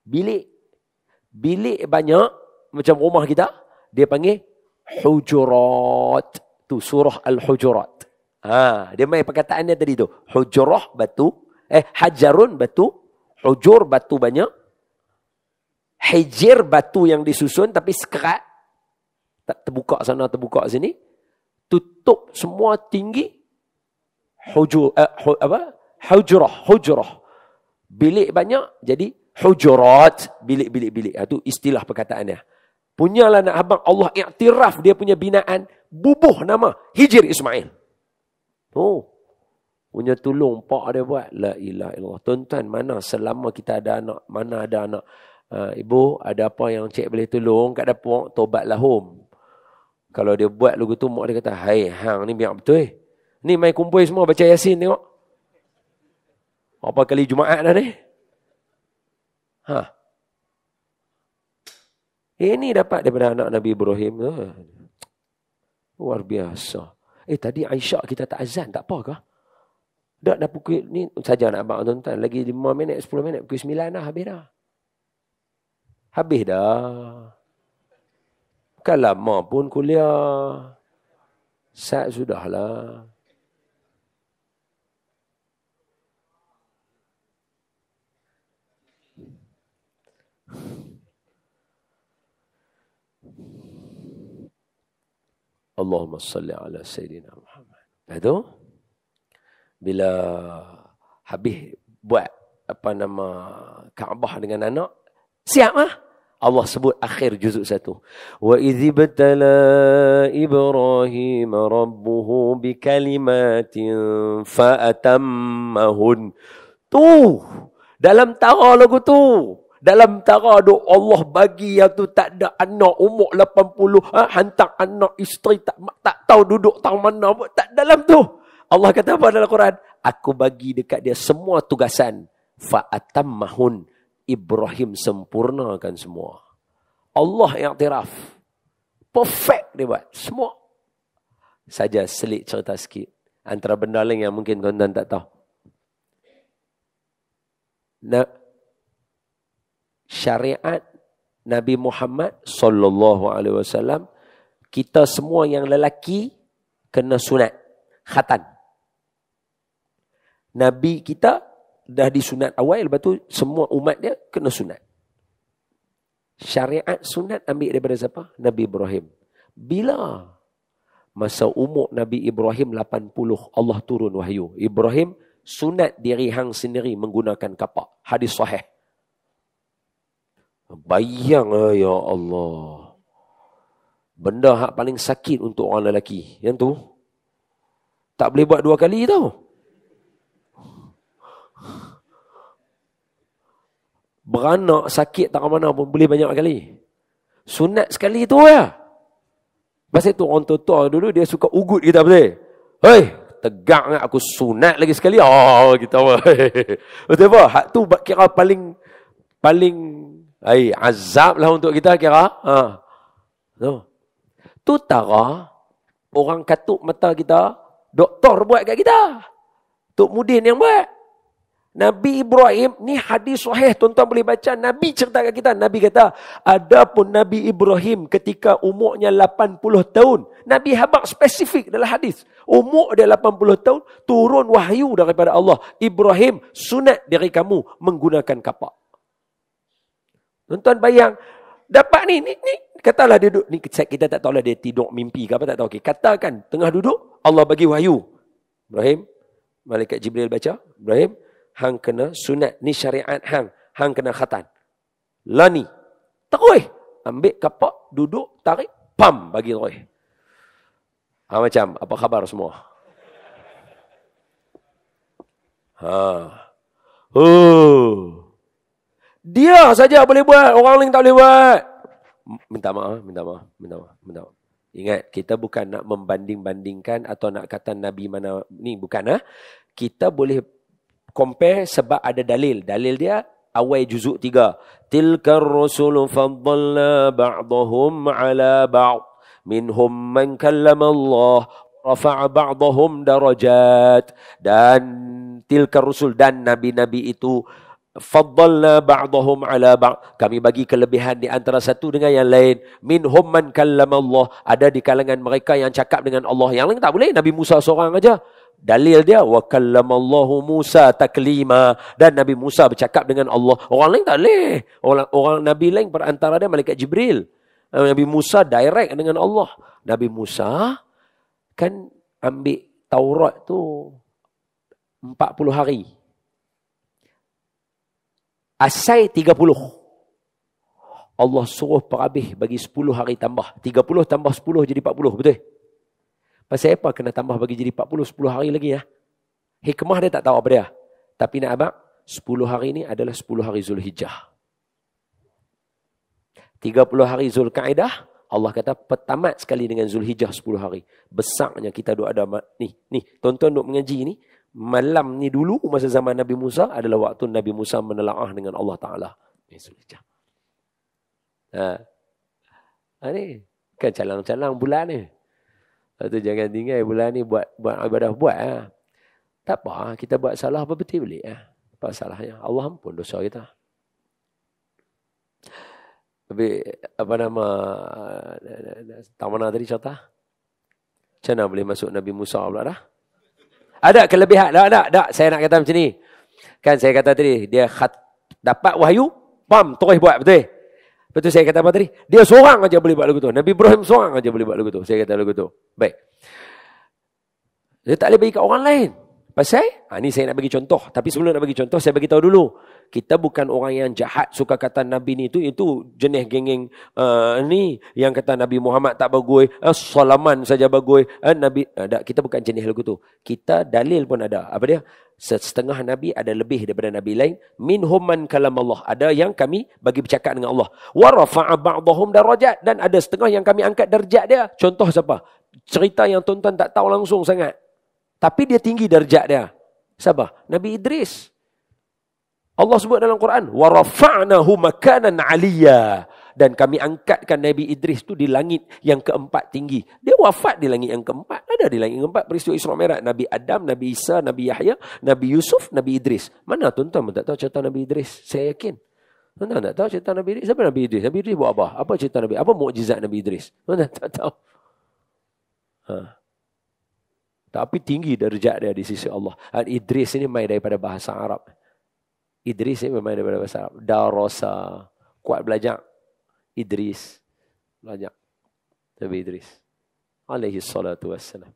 Bilik. Bilik banyak, macam rumah kita, dia panggil hujurat. Tu surah Al-Hujurat. Dia main perkataannya tadi tu. Hujrah, batu. Hajarun, batu. Hujur, batu banyak. Hijir, batu yang disusun tapi sekerat. Tak terbuka sana, terbuka sini. Tutup semua tinggi. Hujrah. Bilik banyak, jadi hujurat. Bilik. Itu istilah perkataannya. Punyalah nak abang Allah iktiraf dia punya binaan. Bubuh nama Hijir Ismail. Punya tolong pak dia buat. La ilaha illallah. Tuan-tuan, mana selama kita ada anak, mana ada anak. Ibu, ada apa yang cik boleh tolong kat dapur, tobatlah home. Kalau dia buat lagu tu, mak dia kata, hai, hang ni biar betul. Ni main kumpul semua baca Yasin tengok. Apa kali Jumaat dah ni? Ini dapat daripada anak Nabi Ibrahim. Luar biasa. Tadi Aisyah kita tak azan, tak apa kah? Dah pukul ni saja nak abang tuan-tuan. Lagi 5 minit, 10 minit, pukul 9 dah habis dah. Habis dah. Bukan lama pun kuliah. Saat sudahlah. Allahumma salli ala Sayyidina Muhammad. Itu bila habis buat Kaabah dengan anak, siap lah. Allah sebut akhir juzuk 1. Wa idh ibtala Ibrahim rabbuhu bikalimatin fa'atammahun. Dalam tara lagu tu. Dalam tara doa Allah bagi yang tu tak ada anak umur 80. Hantar anak isteri tak tahu duduk tang mana. Tak dalam tu. Allah kata apa dalam Quran? Aku bagi dekat dia semua tugasan. Fa'atammahun. Ibrahim sempurnakan semua. Allah yang iktiraf. Perfect dia buat. Semua. Saja selit cerita sikit. Antara benda lain yang mungkin tuan-tuan tak tahu. Syariat Nabi Muhammad sallallahu alaihi wasallam, kita semua yang lelaki kena sunat khatan. Nabi kita dah disunat awal, lepas tu semua umat dia kena sunat. Syariat sunat ambil daripada siapa? Nabi Ibrahim. Bila? Masa umur Nabi Ibrahim 80, Allah turun wahyu. Ibrahim sunat diri hang sendiri menggunakan kapak. Hadis sahih. Bayang ya Allah. Benda hak paling sakit untuk orang lelaki. Yang tu tak boleh buat 2 kali tau. Beranak sakit tak mana pun boleh banyak kali. Sunat sekali tu ya. Pasal tu orang tua dulu dia suka ugut kita betul. Hei, tegak nak aku sunat lagi sekali. Kita betul apa? Hak tu kira paling azab lah untuk kita kira. Tu tara orang katuk mata kita, doktor buat kat kita. Tok Mudin yang buat. Nabi Ibrahim, ni hadis sahih, tuan-tuan boleh baca. Nabi cerita kat kita, Nabi kata, adapun Nabi Ibrahim ketika umurnya 80 tahun. Nabi habaq spesifik dalam hadis. Umur dia 80 tahun, turun wahyu daripada Allah. Ibrahim, sunat diri kamu menggunakan kapak. Tuan-tuan bayang, dapat ni katalah dia duduk, ni kita tak tahu lah dia tidur mimpi ke apa, tak tahu. Okay. Katakan, tengah duduk, Allah bagi wahyu. Ibrahim, malaikat Jibril baca, Ibrahim, hang kena sunat, ni syariat hang kena khatan. Lani. Terus ambil kapak, duduk, tarik, pam bagi terus. Macam apa khabar semua? Dia saja boleh buat, orang lain tak boleh buat. Minta maaf. Ingat, kita bukan nak membanding-bandingkan atau nak kata Nabi mana ni, bukan. Kita boleh compare sebab ada dalil. Dalil dia awal juzuk 3. Tilkar rusulu faddalna ba'dahum ala ba'd. Minhum man kallama Allah. Rafa'a ba'dahum darajat. Dan tilkar rusul, dan nabi-nabi itu faddalna ba'dahum ala ba'd. Kami bagi kelebihan di antara satu dengan yang lain. Minhum man kallama Allah. Ada di kalangan mereka yang cakap dengan Allah. Yang lain tak boleh. Nabi Musa seorang aja. Dalil dia, wa kallamallahu Musa taklima, dan Nabi Musa bercakap dengan Allah. Orang lain tak boleh. Orang Nabi lain perantara dia malaikat Jibril. Nabi Musa direct dengan Allah. Nabi Musa kan ambil Taurat tu 40 hari. Asai 30. Allah suruh perhabis bagi 10 hari tambah. 30 tambah 10 jadi 40, betul? Pasal apa kena tambah bagi jadi 40, 10 hari lagi ya? Hikmah dia tak tahu apa dia. Tapi nak abang, 10 hari ni adalah 10 hari Zulhijjah. 30 hari Zulkaidah, Allah kata pertamat sekali dengan Zulhijjah 10 hari. Besarnya kita duk ada ni, tuan-tuan duk mengaji ni, malam ni dulu masa zaman Nabi Musa adalah waktu Nabi Musa menelaah dengan Allah Ta'ala. Ni Zulhijjah. Ni kan calang-calang bulan ni. Lepas tu jangan tinggal bulan ni buat ibadah buat. Tak apa, kita buat salah apa betul boleh. Apa salahnya? Allah ampun dosa kita. Tapi apa nama tak mana tadi contoh? Macam mana boleh masuk Nabi Musa pula dah? Ada kelebihan. Tak. Saya nak kata macam ni. Kan saya kata tadi, dia dapat wahyu, terus buat, betul? Betul saya kata apa tadi? Dia seorang aja boleh buat lagu tu. Nabi Ibrahim seorang aja boleh buat lagu tu. Saya kata lagu tu. Baik. Dia tak boleh bagi kat orang lain. Pasal? Ni saya nak bagi contoh. Tapi sebelum nak bagi contoh, saya bagi tahu dulu. Kita bukan orang yang jahat suka kata Nabi ni itu jenis gengeng ni yang kata Nabi Muhammad tak bagus, Salaman saja bagus, Nabi kita bukan jenis lagu tu. Kita dalil pun ada. Apa dia? Setengah Nabi ada lebih daripada Nabi lain. Minhum man kalamallah. Ada yang kami bagi bercakap dengan Allah. Wa rafa'a ba'dahum darajat. Dan ada setengah yang kami angkat darjat dia. Contoh siapa? Cerita yang tuan-tuan tak tahu langsung sangat. Tapi dia tinggi darjat dia. Siapa? Nabi Idris. Allah sebut dalam Quran. Wa rafa'nahu makanan 'aliyya. Dan kami angkatkan Nabi Idris tu di langit yang keempat tinggi. Dia wafat di langit yang keempat. Ada di langit yang keempat peristiwa Isra Mi'raj. Nabi Adam, Nabi Isa, Nabi Yahya, Nabi Yusuf, Nabi Idris. Mana tuan-tuan tak tahu cerita Nabi Idris? Saya yakin. Tuan-tuan tak tahu cerita Nabi Idris? Siapa Nabi Idris? Nabi Idris buat apa? Apa cerita Nabi? Apa mukjizat Nabi Idris? Tuan-tuan tak tahu. Tapi tinggi darjat dia di sisi Allah. Dan Idris ini main daripada bahasa Arab. Idris ini main daripada bahasa Arab. Darasa. Kuat belajar. Idris. Belajar. Nabi Idris. Alaihi salatu wassalam.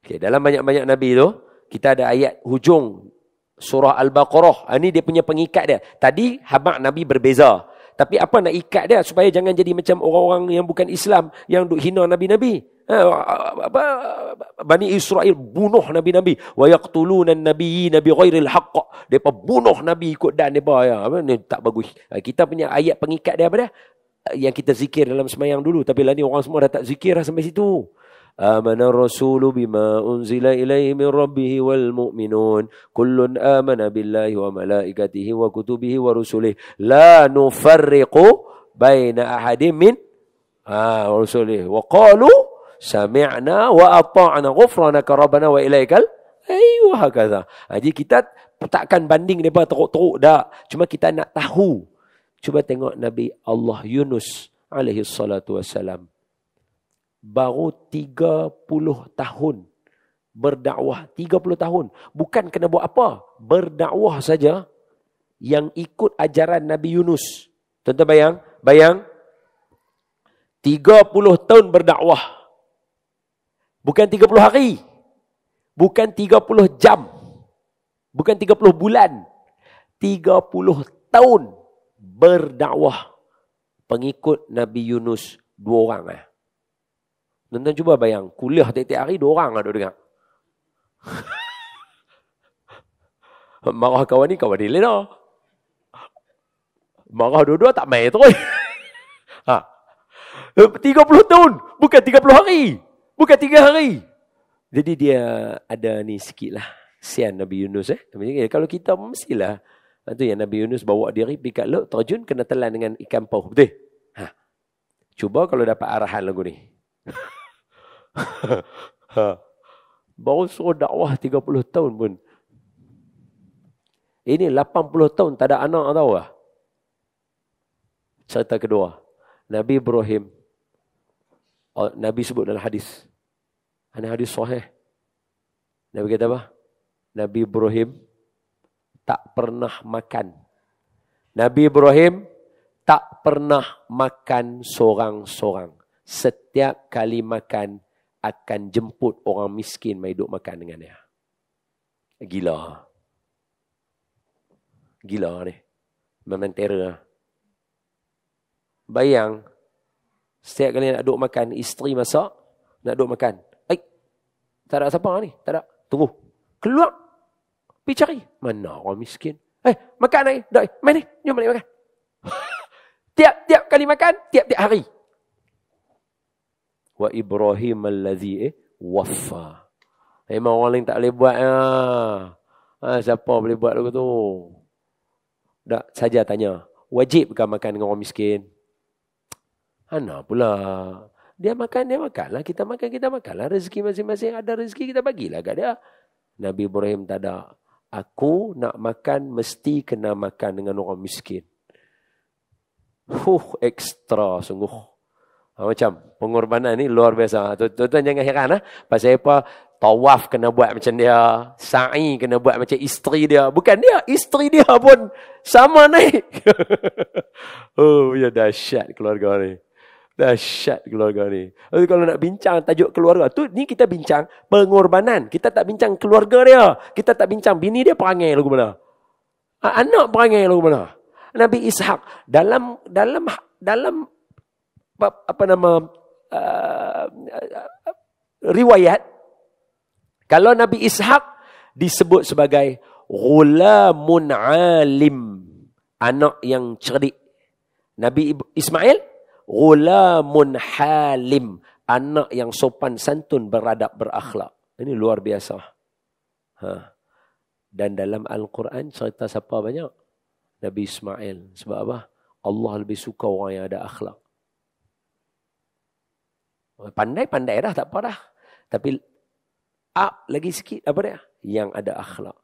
Okay, dalam banyak-banyak Nabi tu, kita ada ayat hujung surah Al-Baqarah. Ini dia punya pengikat dia. Tadi habaq Nabi berbeza. Tapi apa nak ikat dia supaya jangan jadi macam orang-orang yang bukan Islam yang duk hina Nabi-Nabi. Bani Israel bunuh Nabi-Nabi. Wa yaqtuluna an-nabiyina bighairil haqq. Depa bunuh Nabi ikut dan depa ya. Apa ni tak bagus. Kita punya ayat pengikat dia apa dia? Yang kita zikir dalam semayang dulu. Tapi lah ni orang semua dah tak zikir dah sampai situ. Amana rasulu bima unzila ilaihi min rabbih wal mu'minun kullun amana billahi wa malaikatihi wa kutubihi wa rusulihi la nufarriqu baina ahadin min rusulihi wa qalu sami'na wa ata'na ghufranaka rabbana wa ilaikal wa hakadha. Jadi kita takkan banding depa teruk-teruk dak. Cuma kita nak tahu. Cuba tengok Nabi Allah Yunus alaihi salatu wassalam. Baru 30 tahun berdakwah. 30 tahun. Bukan kena buat apa. Berdakwah saja yang ikut ajaran Nabi Yunus. Tuan-tuan bayang. 30 tahun berdakwah. Bukan 30 hari. Bukan 30 jam. Bukan 30 bulan. 30 tahun berdakwah. Pengikut Nabi Yunus 2 orang. Tuan-tuan cuba bayang. Kuliah tiap-tiap hari 2 orang ada dengar. Marah kawan ni kawan dia lah. Marah dua-dua tak main terus. 30 tahun. Bukan 30 hari. Bukan 3 hari. Jadi dia ada ni sikit lah. Sian Nabi Yunus. Kalau kita mestilah Itu yang Nabi Yunus bawa diri pergi kat laut, terjun, kena telan dengan ikan paus. Betul? Ha. Cuba kalau dapat arahan lagu ni. Ha. Baru suruh dakwah 30 tahun pun. Ini 80 tahun tak ada anak tahu lah. Cerita kedua. Nabi Ibrahim. Nabi sebut dalam hadis. Ini hadis sahih. Nabi kata apa? Nabi Ibrahim tak pernah makan. Nabi Ibrahim tak pernah makan sorang-sorang. Setiap kali makan akan jemput orang miskin mai duk makan dengan dia. Gila. Gila ni. Memang terror. Bayang. Setiap kali nak duk makan, isteri masak, nak duk makan. Tak ada siapa ni? Tak ada. Tunggu. Keluar. Pergi cari. Mana orang miskin? Makan lagi. Doi, main ni. Jom balik makan. Tiap-tiap kali makan, tiap-tiap hari. Wa Ibrahim alladhi waffa. Memang orang lain tak boleh buat. Siapa boleh buat lagu tu? Tak saja tanya. Wajibkah makan dengan orang miskin? Ana pula. Dia makanlah. Kita makanlah. Rezeki masing-masing ada rezeki kita bagilah kat dia. Nabi Ibrahim tak ada. Aku nak makan mesti kena makan dengan orang miskin. Ekstra sungguh. Macam pengorbanan ni luar biasa. Tuan-tuan jangan heran pasal apa tawaf kena buat macam dia, sa'i kena buat macam isteri dia. Bukan dia, isteri dia pun sama naik. Ya dahsyat keluarga ni. Dahsyat keluarga ni. Kalau nak bincang tajuk keluarga tu, ni kita bincang pengorbanan. Kita tak bincang keluarga dia. Kita tak bincang bini dia perangai lagu mana. Anak perangai lagu mana. Nabi Ishak dalam apa nama riwayat, kalau Nabi Ishak disebut sebagai ghulamun alim, anak yang cerdik. Nabi Ismail ghulamun halim, anak yang sopan santun, beradab, berakhlak. Ini luar biasa. Dan dalam Al-Quran cerita siapa banyak? Nabi Ismail. Sebab apa? Allah lebih suka orang yang ada akhlak. Pandai-pandai dah, tak apa dah. Tapi up lagi sikit, apa dia? Yang ada akhlak.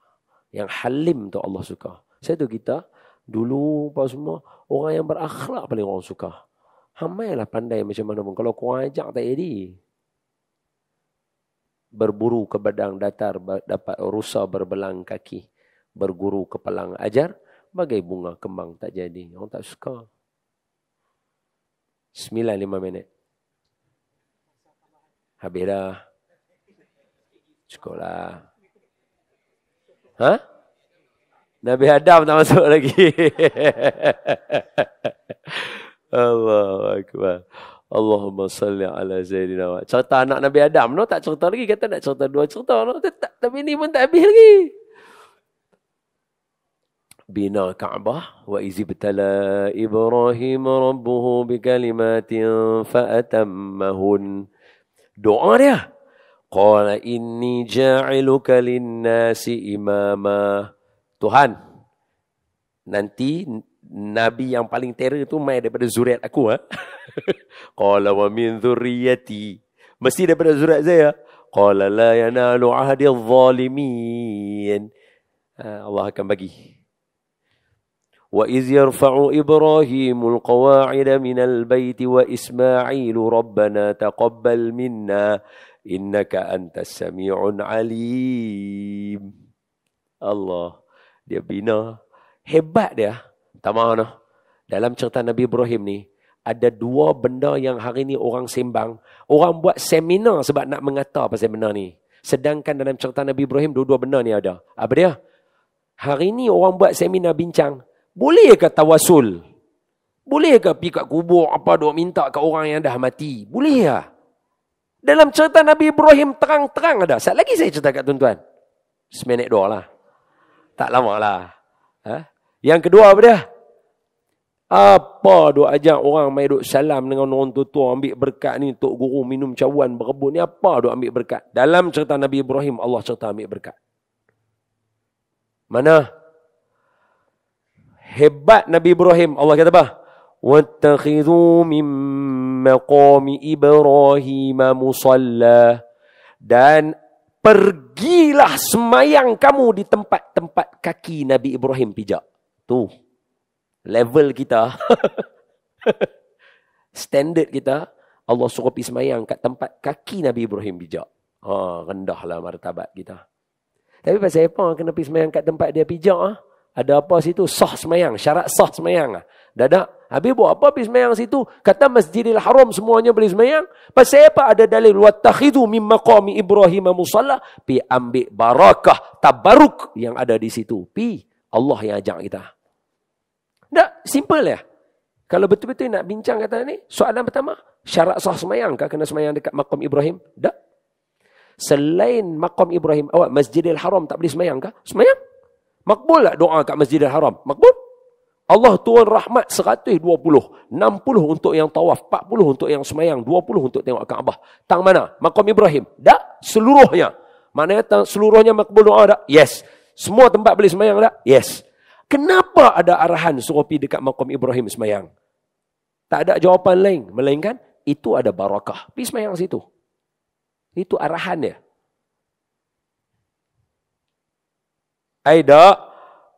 Yang halim tu Allah suka. Saya tu kita, dulu apa semua, orang yang berakhlak paling orang suka. Hamailah pandai macam mana pun. Kalau korang ajak tak jadi. Berburu ke badang datar, dapat rusa berbelang kaki. Berguru ke palang ajar, bagai bunga kembang tak jadi. Orang tak suka. 9-5 minit. Habis dah. Cukup lah. Nabi Adam tak masuk lagi. Allahu Akbar. Allahumma salli ala Zaidina. Cerita anak Nabi Adam no, tak cerita lagi. Kata nak cerita 2 cerita no. Tapi ni pun tak habis lagi. Bina Kaabah. Wa izibtala Ibrahim rabbuhu bikalimatin fa'atammahun. Doa dia. Qala inni ja'iluka linnasi imama. Tuhan, nanti Nabi yang paling terror tu mai daripada zuriat aku. Qala wa min dhurriyyati. Mesti daripada zuriat saya. Qala la yanalu ahdi adh-dhalimin. Allah akan bagi. Wa iz yarfa'u Ibrahimul qawa'ida minal baiti wa Ismailu rabbana taqabbal minna innaka antas sami'un alim. Allah, dia bina. Hebat dia. Tak mahu no. Dalam cerita Nabi Ibrahim ni, ada 2 benda yang hari ni orang sembang. Orang buat seminar sebab nak mengata pasal benda ni. Sedangkan dalam cerita Nabi Ibrahim, 2 benda ni ada. Apa dia? Hari ni orang buat seminar bincang. Boleh ke tawasul? Boleh ke pergi kat kubur apa duk minta kat orang yang dah mati? Boleh ke? Dalam cerita Nabi Ibrahim terang-terang ada. Sekali lagi saya cerita kat tuan-tuan. 1 minit 2 lah. Tak lama lah. Yang kedua apa dia? Apa duk ajak orang mai duk salam dengan orang tua-tua, ambil berkat ni, tok guru minum cawan berebut ni, apa duk ambil berkat? Dalam cerita Nabi Ibrahim, Allah cerita ambil berkat. Mana? Hebat Nabi Ibrahim. Allah kata apa? Wattakhidhu min maqami Ibrahim musalla. Dan pergilah semayang kamu di tempat-tempat kaki Nabi Ibrahim pijak. Tu. Level kita. Standard kita. Allah suruh pergi semayang kat tempat kaki Nabi Ibrahim pijak. Rendahlah martabat kita. Tapi pasal apa kena pergi semayang kat tempat dia pijak? Ada apa situ? Sah semayang. Syarat sah semayang. Dah tak? Habis buat apa pergi semayang situ? Kata Masjidil Haram semuanya boleh semayang. Pasal apa? Ada dalil. Wattakhidhu min maqami Ibrahim musalla. Pi ambil barakah, tabaruk yang ada di situ. Pi Allah yang ajak kita. Tak? Simple ya. Kalau betul-betul nak bincang kata ni, soalan pertama, syarat sah semayang kah kena semayang dekat maqam Ibrahim? Tak. Selain maqam Ibrahim, awak Masjidil Haram tak boleh semayang kah? Semayang. Makbul tak doa kat Masjidil Haram? Makbul. Allah turun rahmat 120. 60 untuk yang tawaf. 40 untuk yang semayang. 20 untuk tengok Kaabah. Tang mana? Maqam Ibrahim. Tak? Seluruhnya. Maknanya seluruhnya makbul doa tak? Yes. Semua tempat boleh semayang tak? Yes. Kenapa ada arahan suruh pergi dekat maqam Ibrahim semayang? Tak ada jawapan lain. Melainkan, itu ada barakah. Pergi semayang situ. Itu arahan dia. Tak.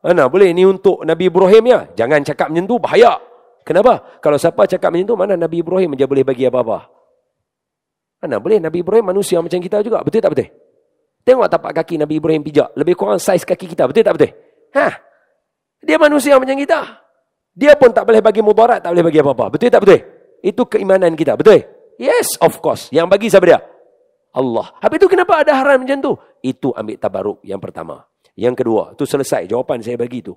Mana boleh ni untuk Nabi Ibrahim ya? Jangan cakap macam tu, bahaya. Kenapa? Kalau siapa cakap macam tu, mana Nabi Ibrahim je boleh bagi apa-apa? Mana boleh? Nabi Ibrahim manusia macam kita juga. Betul tak betul? Tengok tapak kaki Nabi Ibrahim pijak. Lebih kurang saiz kaki kita. Betul tak betul? Dia manusia macam kita. Dia pun tak boleh bagi mudarat, tak boleh bagi apa-apa. Betul tak betul? Itu keimanan kita. Betul? Yes, of course. Yang bagi siapa dia? Allah. Habis itu kenapa ada haram macam tu? Itu ambil tabaruk yang pertama. Yang kedua, tu selesai jawapan saya bagi tu.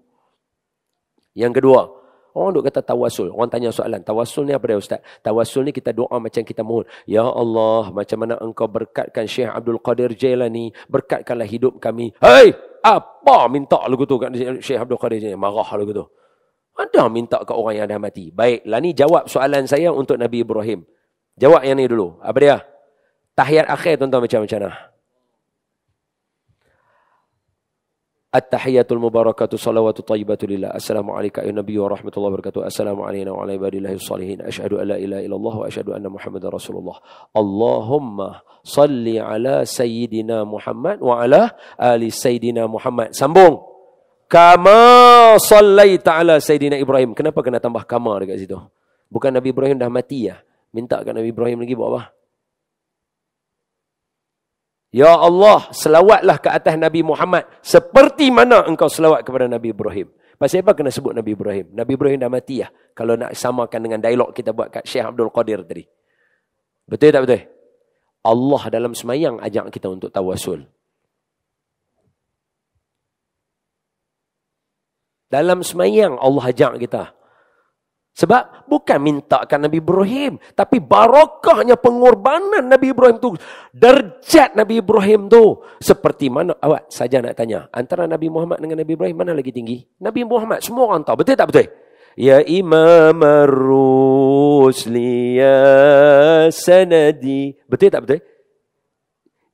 Yang kedua, orang duk kata tawasul. Orang tanya soalan, tawasul ni apa dia Ustaz? Tawasul ni kita doa macam kita mohon. Ya Allah, macam mana engkau berkatkan Syekh Abdul Qadir Jailani, berkatkanlah hidup kami. Hei, apa minta lagu tu kat Syekh Abdul Qadir Jailani? Marah lagu tu. Ada minta kat orang yang dah mati. Baiklah, ni jawab soalan saya untuk Nabi Ibrahim. Jawab yang ni dulu. Apa dia? Tahiyat akhir tuan-tuan macam mana? At-tahiyatul mubarakatuh salawatu tayyibatu lillah. Assalamualaikum ya Nabi wa rahmatullahi wa barakatuh. Assalamualaikum wa ala ibadillahi salihin. Asyhadu an la ilaha illallah wa asyhadu anna Muhammadar Rasulullah. Allahumma salli ala sayyidina Muhammad wa ala ali sayyidina Muhammad. Sambung. Kama sallaita ala sayyidina Ibrahim. Kenapa kena tambah kama dekat situ? Bukan Nabi Ibrahim dah mati ya? Minta kat Nabi Ibrahim lagi buat apa? Ya Allah, selawatlah ke atas Nabi Muhammad seperti mana engkau selawat kepada Nabi Ibrahim. Pasal apa kena sebut Nabi Ibrahim? Nabi Ibrahim dah mati ya. Kalau nak samakan dengan dialog kita buat kat Syekh Abdul Qadir tadi. Betul tak betul? Allah dalam semayang ajak kita untuk tawasul. Dalam semayang Allah ajak kita. Sebab bukan mintakan Nabi Ibrahim. Tapi barakahnya pengorbanan Nabi Ibrahim tu. Derajat Nabi Ibrahim tu. Seperti mana? Awak saja nak tanya. Antara Nabi Muhammad dengan Nabi Ibrahim mana lagi tinggi? Nabi Muhammad. Semua orang tahu. Betul tak betul? Ya Imam Ar-Rusli ya Sanadi. Betul tak betul?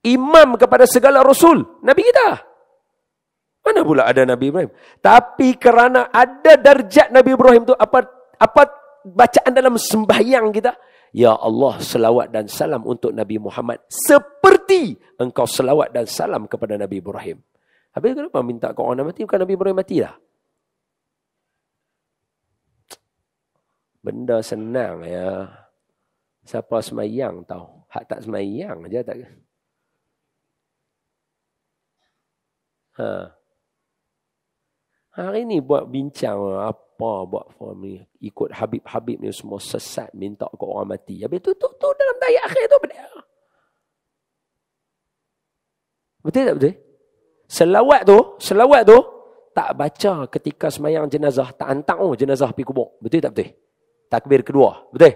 Imam kepada segala Rasul. Nabi kita. Mana pula ada Nabi Ibrahim? Tapi kerana ada darjat Nabi Ibrahim tu, apa bacaan dalam sembahyang kita? Ya Allah, selawat dan salam untuk Nabi Muhammad seperti engkau selawat dan salam kepada Nabi Ibrahim. Habis kenapa minta ke orang mati? Bukan Nabi Ibrahim mati lah. Benda senang ya. Siapa semayang tahu. Hak tak semayang aja tak. Hari ni buat bincang apa buat form ni. Ikut Habib-Habib ni semua sesat minta ke orang mati. Habis tu dalam tahiyat akhir tu benda. Betul tak betul? Selawat tu tak baca ketika semayang jenazah, tak hantar jenazah pergi kubur. Betul tak betul? Takbir kedua. Betul?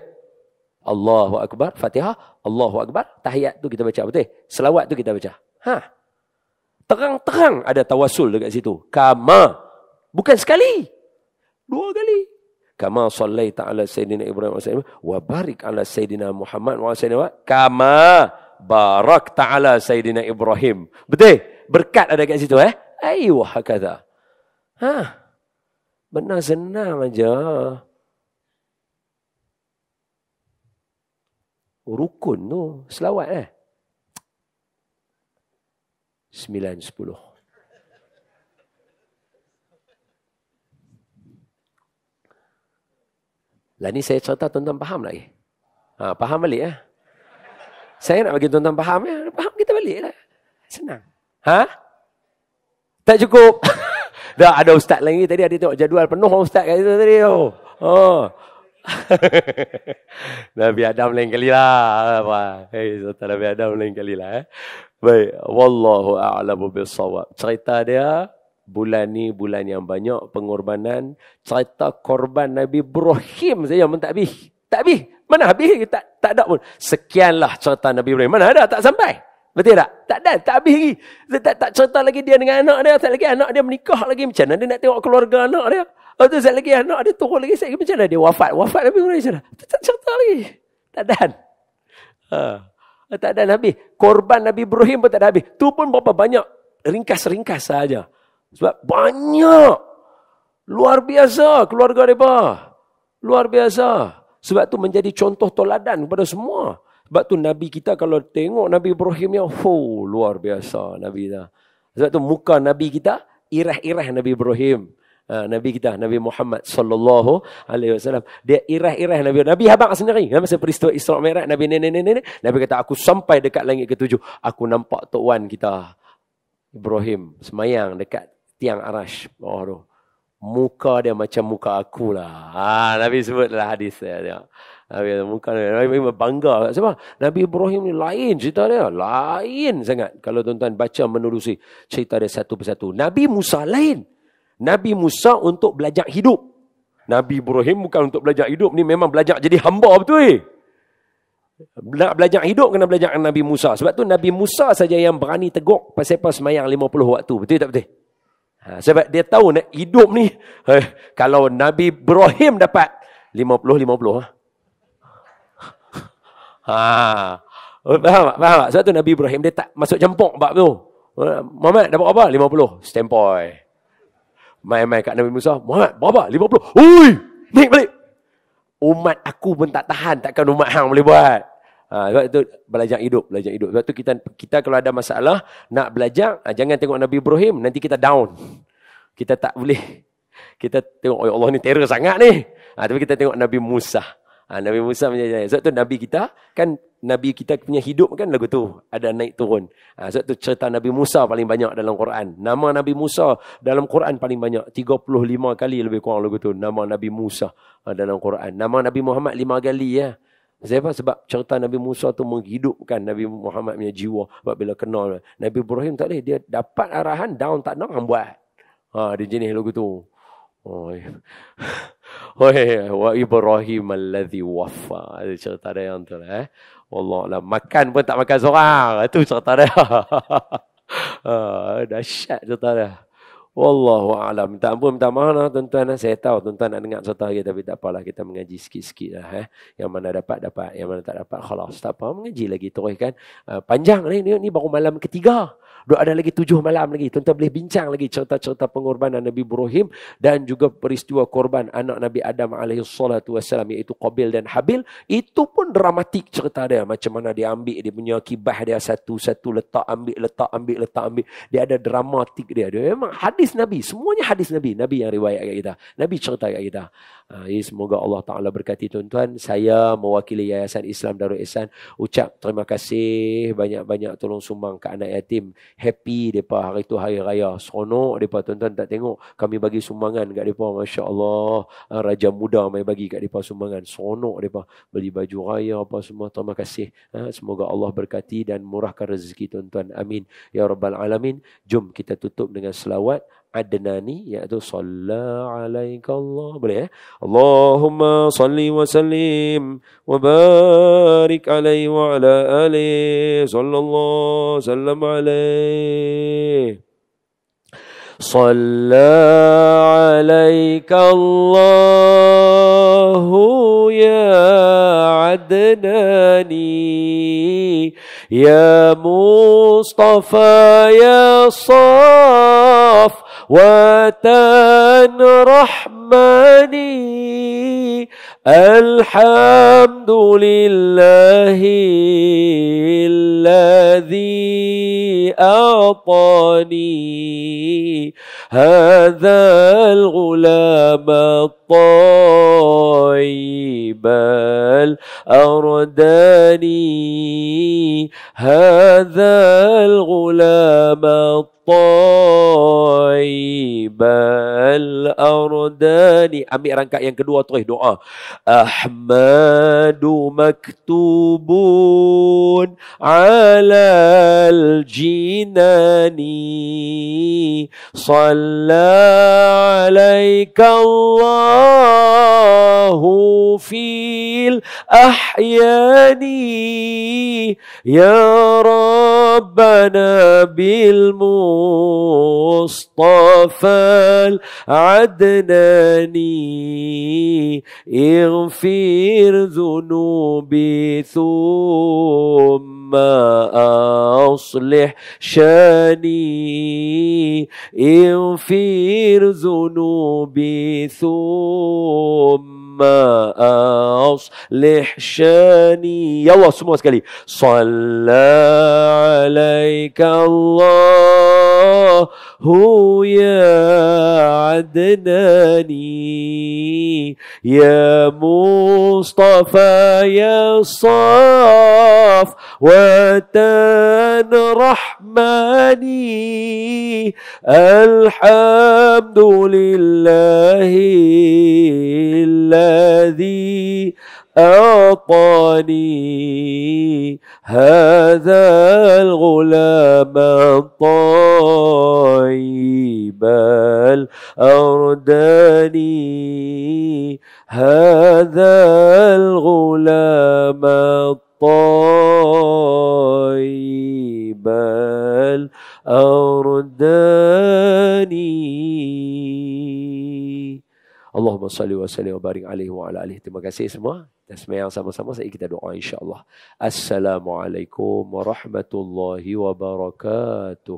Allahu Akbar, Fatihah, Allahu Akbar, tahiyat tu kita baca. Betul? Selawat tu kita baca. Terang-terang ada tawasul dekat situ. Kama. Bukan sekali. 2 kali. Kama sallaita ala Sayyidina Ibrahim wa barik ala Sayyidina Muhammad wa Sayyidina kama barakta ala Sayyidina Ibrahim. Betul? Berkat ada kat situ Ayuh hakadha. Benar senang aja. Rukun tu, selawat 9, 10. Lah ni saya cerita tuan-tuan faham lagi. Faham balik Saya nak bagi tuan-tuan faham faham kita balik lah. Senang. Tak cukup. Dah ada ustaz lagi tadi ada tengok jadual penuh ustaz kat situ tadi. Nabi Adam lain kali lah. Nabi Adam lain kali lah. Baik. Wallahu a'lamu bissawab. Cerita dia, bulan ni bulan yang banyak pengorbanan. Cerita korban Nabi Ibrahim saja pun tak habis. Tak habis. Mana habis? Tak ada pun. Sekianlah cerita Nabi Ibrahim. Mana ada? Tak sampai. Betul tak? Tak ada. Tak habis lagi. Tak cerita lagi dia dengan anak dia. Tak lagi anak dia menikah lagi. Macam mana dia nak tengok keluarga anak dia? Lepas tu lagi anak dia turun lagi. Macam mana dia wafat? Wafat Nabi Ibrahim macam mana? Tak cerita lagi. Tak ada. Tak ada habis. Korban Nabi Ibrahim pun tak ada habis. Tu pun berapa banyak. Ringkas-ringkas saja. Sebab banyak. Luar biasa keluarga mereka. Luar biasa. Sebab tu menjadi contoh toladan kepada semua. Sebab tu Nabi kita kalau tengok Nabi Ibrahim yang luar biasa Nabi kita. Sebab tu muka Nabi kita irah-irah Nabi Ibrahim. Nabi kita, Nabi Muhammad sallallahu alaihi wasallam. Dia irah-irah Nabi habaq sendiri. Masa peristiwa Isra' Mi'raj, Nabi nenek-nenek, Nabi kata aku sampai dekat langit ke-7, aku nampak Tok Wan kita Ibrahim semayang dekat tiang arash bawah tu. Muka dia macam muka aku lah. Nabi sebutlah hadis dia. Nabi muka Nabi bangga. Sebab Nabi Ibrahim ni lain cerita dia. Lain sangat. Kalau tuan-tuan baca menerusi cerita dia satu persatu. Nabi Musa lain. Nabi Musa untuk belajar hidup. Nabi Ibrahim bukan untuk belajar hidup. Ni memang belajar jadi hamba betul. Nak belajar hidup kena belajar dengan Nabi Musa. Sebab tu Nabi Musa saja yang berani tegur pasal semayang 50 waktu. Betul tak betul? Sebab dia tahu nak hidup ni. Kalau Nabi Ibrahim dapat 50. Faham tak? Sebab tu Nabi Ibrahim dia tak masuk campur bab tu. Muhammad dapat apa? 50. Standpoint. Main-main kat Nabi Musa. Muhammad berapa? 50. Ui! Naik balik. Umat aku pun tak tahan. Takkan umat hang boleh buat. Sebab itu belajar hidup. Sebab tu kita kalau ada masalah nak belajar, jangan tengok Nabi Ibrahim. Nanti kita down. Kita tak boleh. Kita tengok, oh Allah ni terror sangat ni. Tapi kita tengok Nabi Musa. Nabi Musa menjadi. Sebab tu Nabi kita, kan Nabi kita punya hidup kan lagu tu. Ada naik turun. Sebab tu cerita Nabi Musa paling banyak dalam Quran. Nama Nabi Musa dalam Quran paling banyak. 35 kali lebih kurang lagu tu. Nama Nabi Musa dalam Quran. Nama Nabi Muhammad 5 kali ya. Sebab cerita Nabi Musa tu menghidupkan Nabi Muhammad punya jiwa. Sebab bila kenal Nabi Ibrahim tak boleh. Dia dapat arahan down tak nak buat. Dia jenis lagu tu. Wa Ibrahim alladhi waffa. Ada cerita dia yang tu lah. Wallahualam. Makan pun tak makan seorang. Itu cerita dia. Dahsyat cerita dia. Wallahualam. Minta ampun, minta maaf lah tuan-tuan. Saya tahu tuan-tuan nak dengar cerita lagi. Tapi tak apalah. Kita mengaji sikit-sikit lah. Yang mana dapat. Yang mana tak dapat. Khalas. Tak apa. Mengaji lagi teruskan. Panjang ni baru malam ketiga. Ada lagi 7 malam lagi. Tuan-tuan boleh bincang lagi cerita-cerita pengorbanan Nabi Ibrahim dan juga peristiwa korban anak Nabi Adam alaihissalatu wassalam, iaitu Qabil dan Habil. Itu pun dramatik cerita dia. Macam mana dia ambil dia punya kibah dia satu-satu, letak ambil. Dia ada dramatik dia. Dia memang hadis Nabi. Semuanya hadis Nabi. Nabi yang riwayat kat kita. Nabi cerita kat kita. Semoga Allah Ta'ala berkati tuan-tuan. Saya mewakili Yayasan Islam Darul Ihsan ucap terima kasih banyak-banyak tolong sumbang ke anak yatim. Happy mereka hari tu hari raya. Seronok mereka. Tuan-tuan tak tengok kami bagi sumbangan kat mereka. Masya Allah. Raja muda mai bagi kat mereka sumbangan. Seronok mereka. Beli baju raya apa semua. Terima kasih. Semoga Allah berkati dan murahkan rezeki tuan-tuan. Amin. Ya Rabbal Alamin. Jom kita tutup dengan selawat Adnani, iaitu Salla alaika Allah. Boleh Allahumma salli wa sallim wa barik alaihi wa ala alihi sallallahu sallam alaihi. Salla alaika Allahu ya Adnani ya Mustafa ya Saf wa tan rahmat Rahmani. Alhamdulillahilladzi a'tani hadzal ghulam at-tayyib al-ardani hadzal ghulam at-tayyib al-ardani. Ambil rangkaian yang kedua terus doa. Ahmadu maktubun alal jinani Salla alaika Allahu fil ahyani Ya Rabbana bil Mustafa al-Adnani اغفر ذنوبي ثم أصلح شاني اغفر ذنوبي ثم أصلح شاني. Ya Allah, semua sekali. Salla alaika Allahu ya Adnani ya Mustafa ya Safwatan Rahmani. Alhamdulillahilladzi أعطاني هذا الغلام الطيب الأرداني هذا الغلام الطيب الأرداني. Allahumma salli wa sallim wa barik alaihi wa ala alihi. Terima kasih semua. Dan semayang sama-sama. Saya kita doa insyaAllah. Assalamualaikum warahmatullahi wabarakatuh.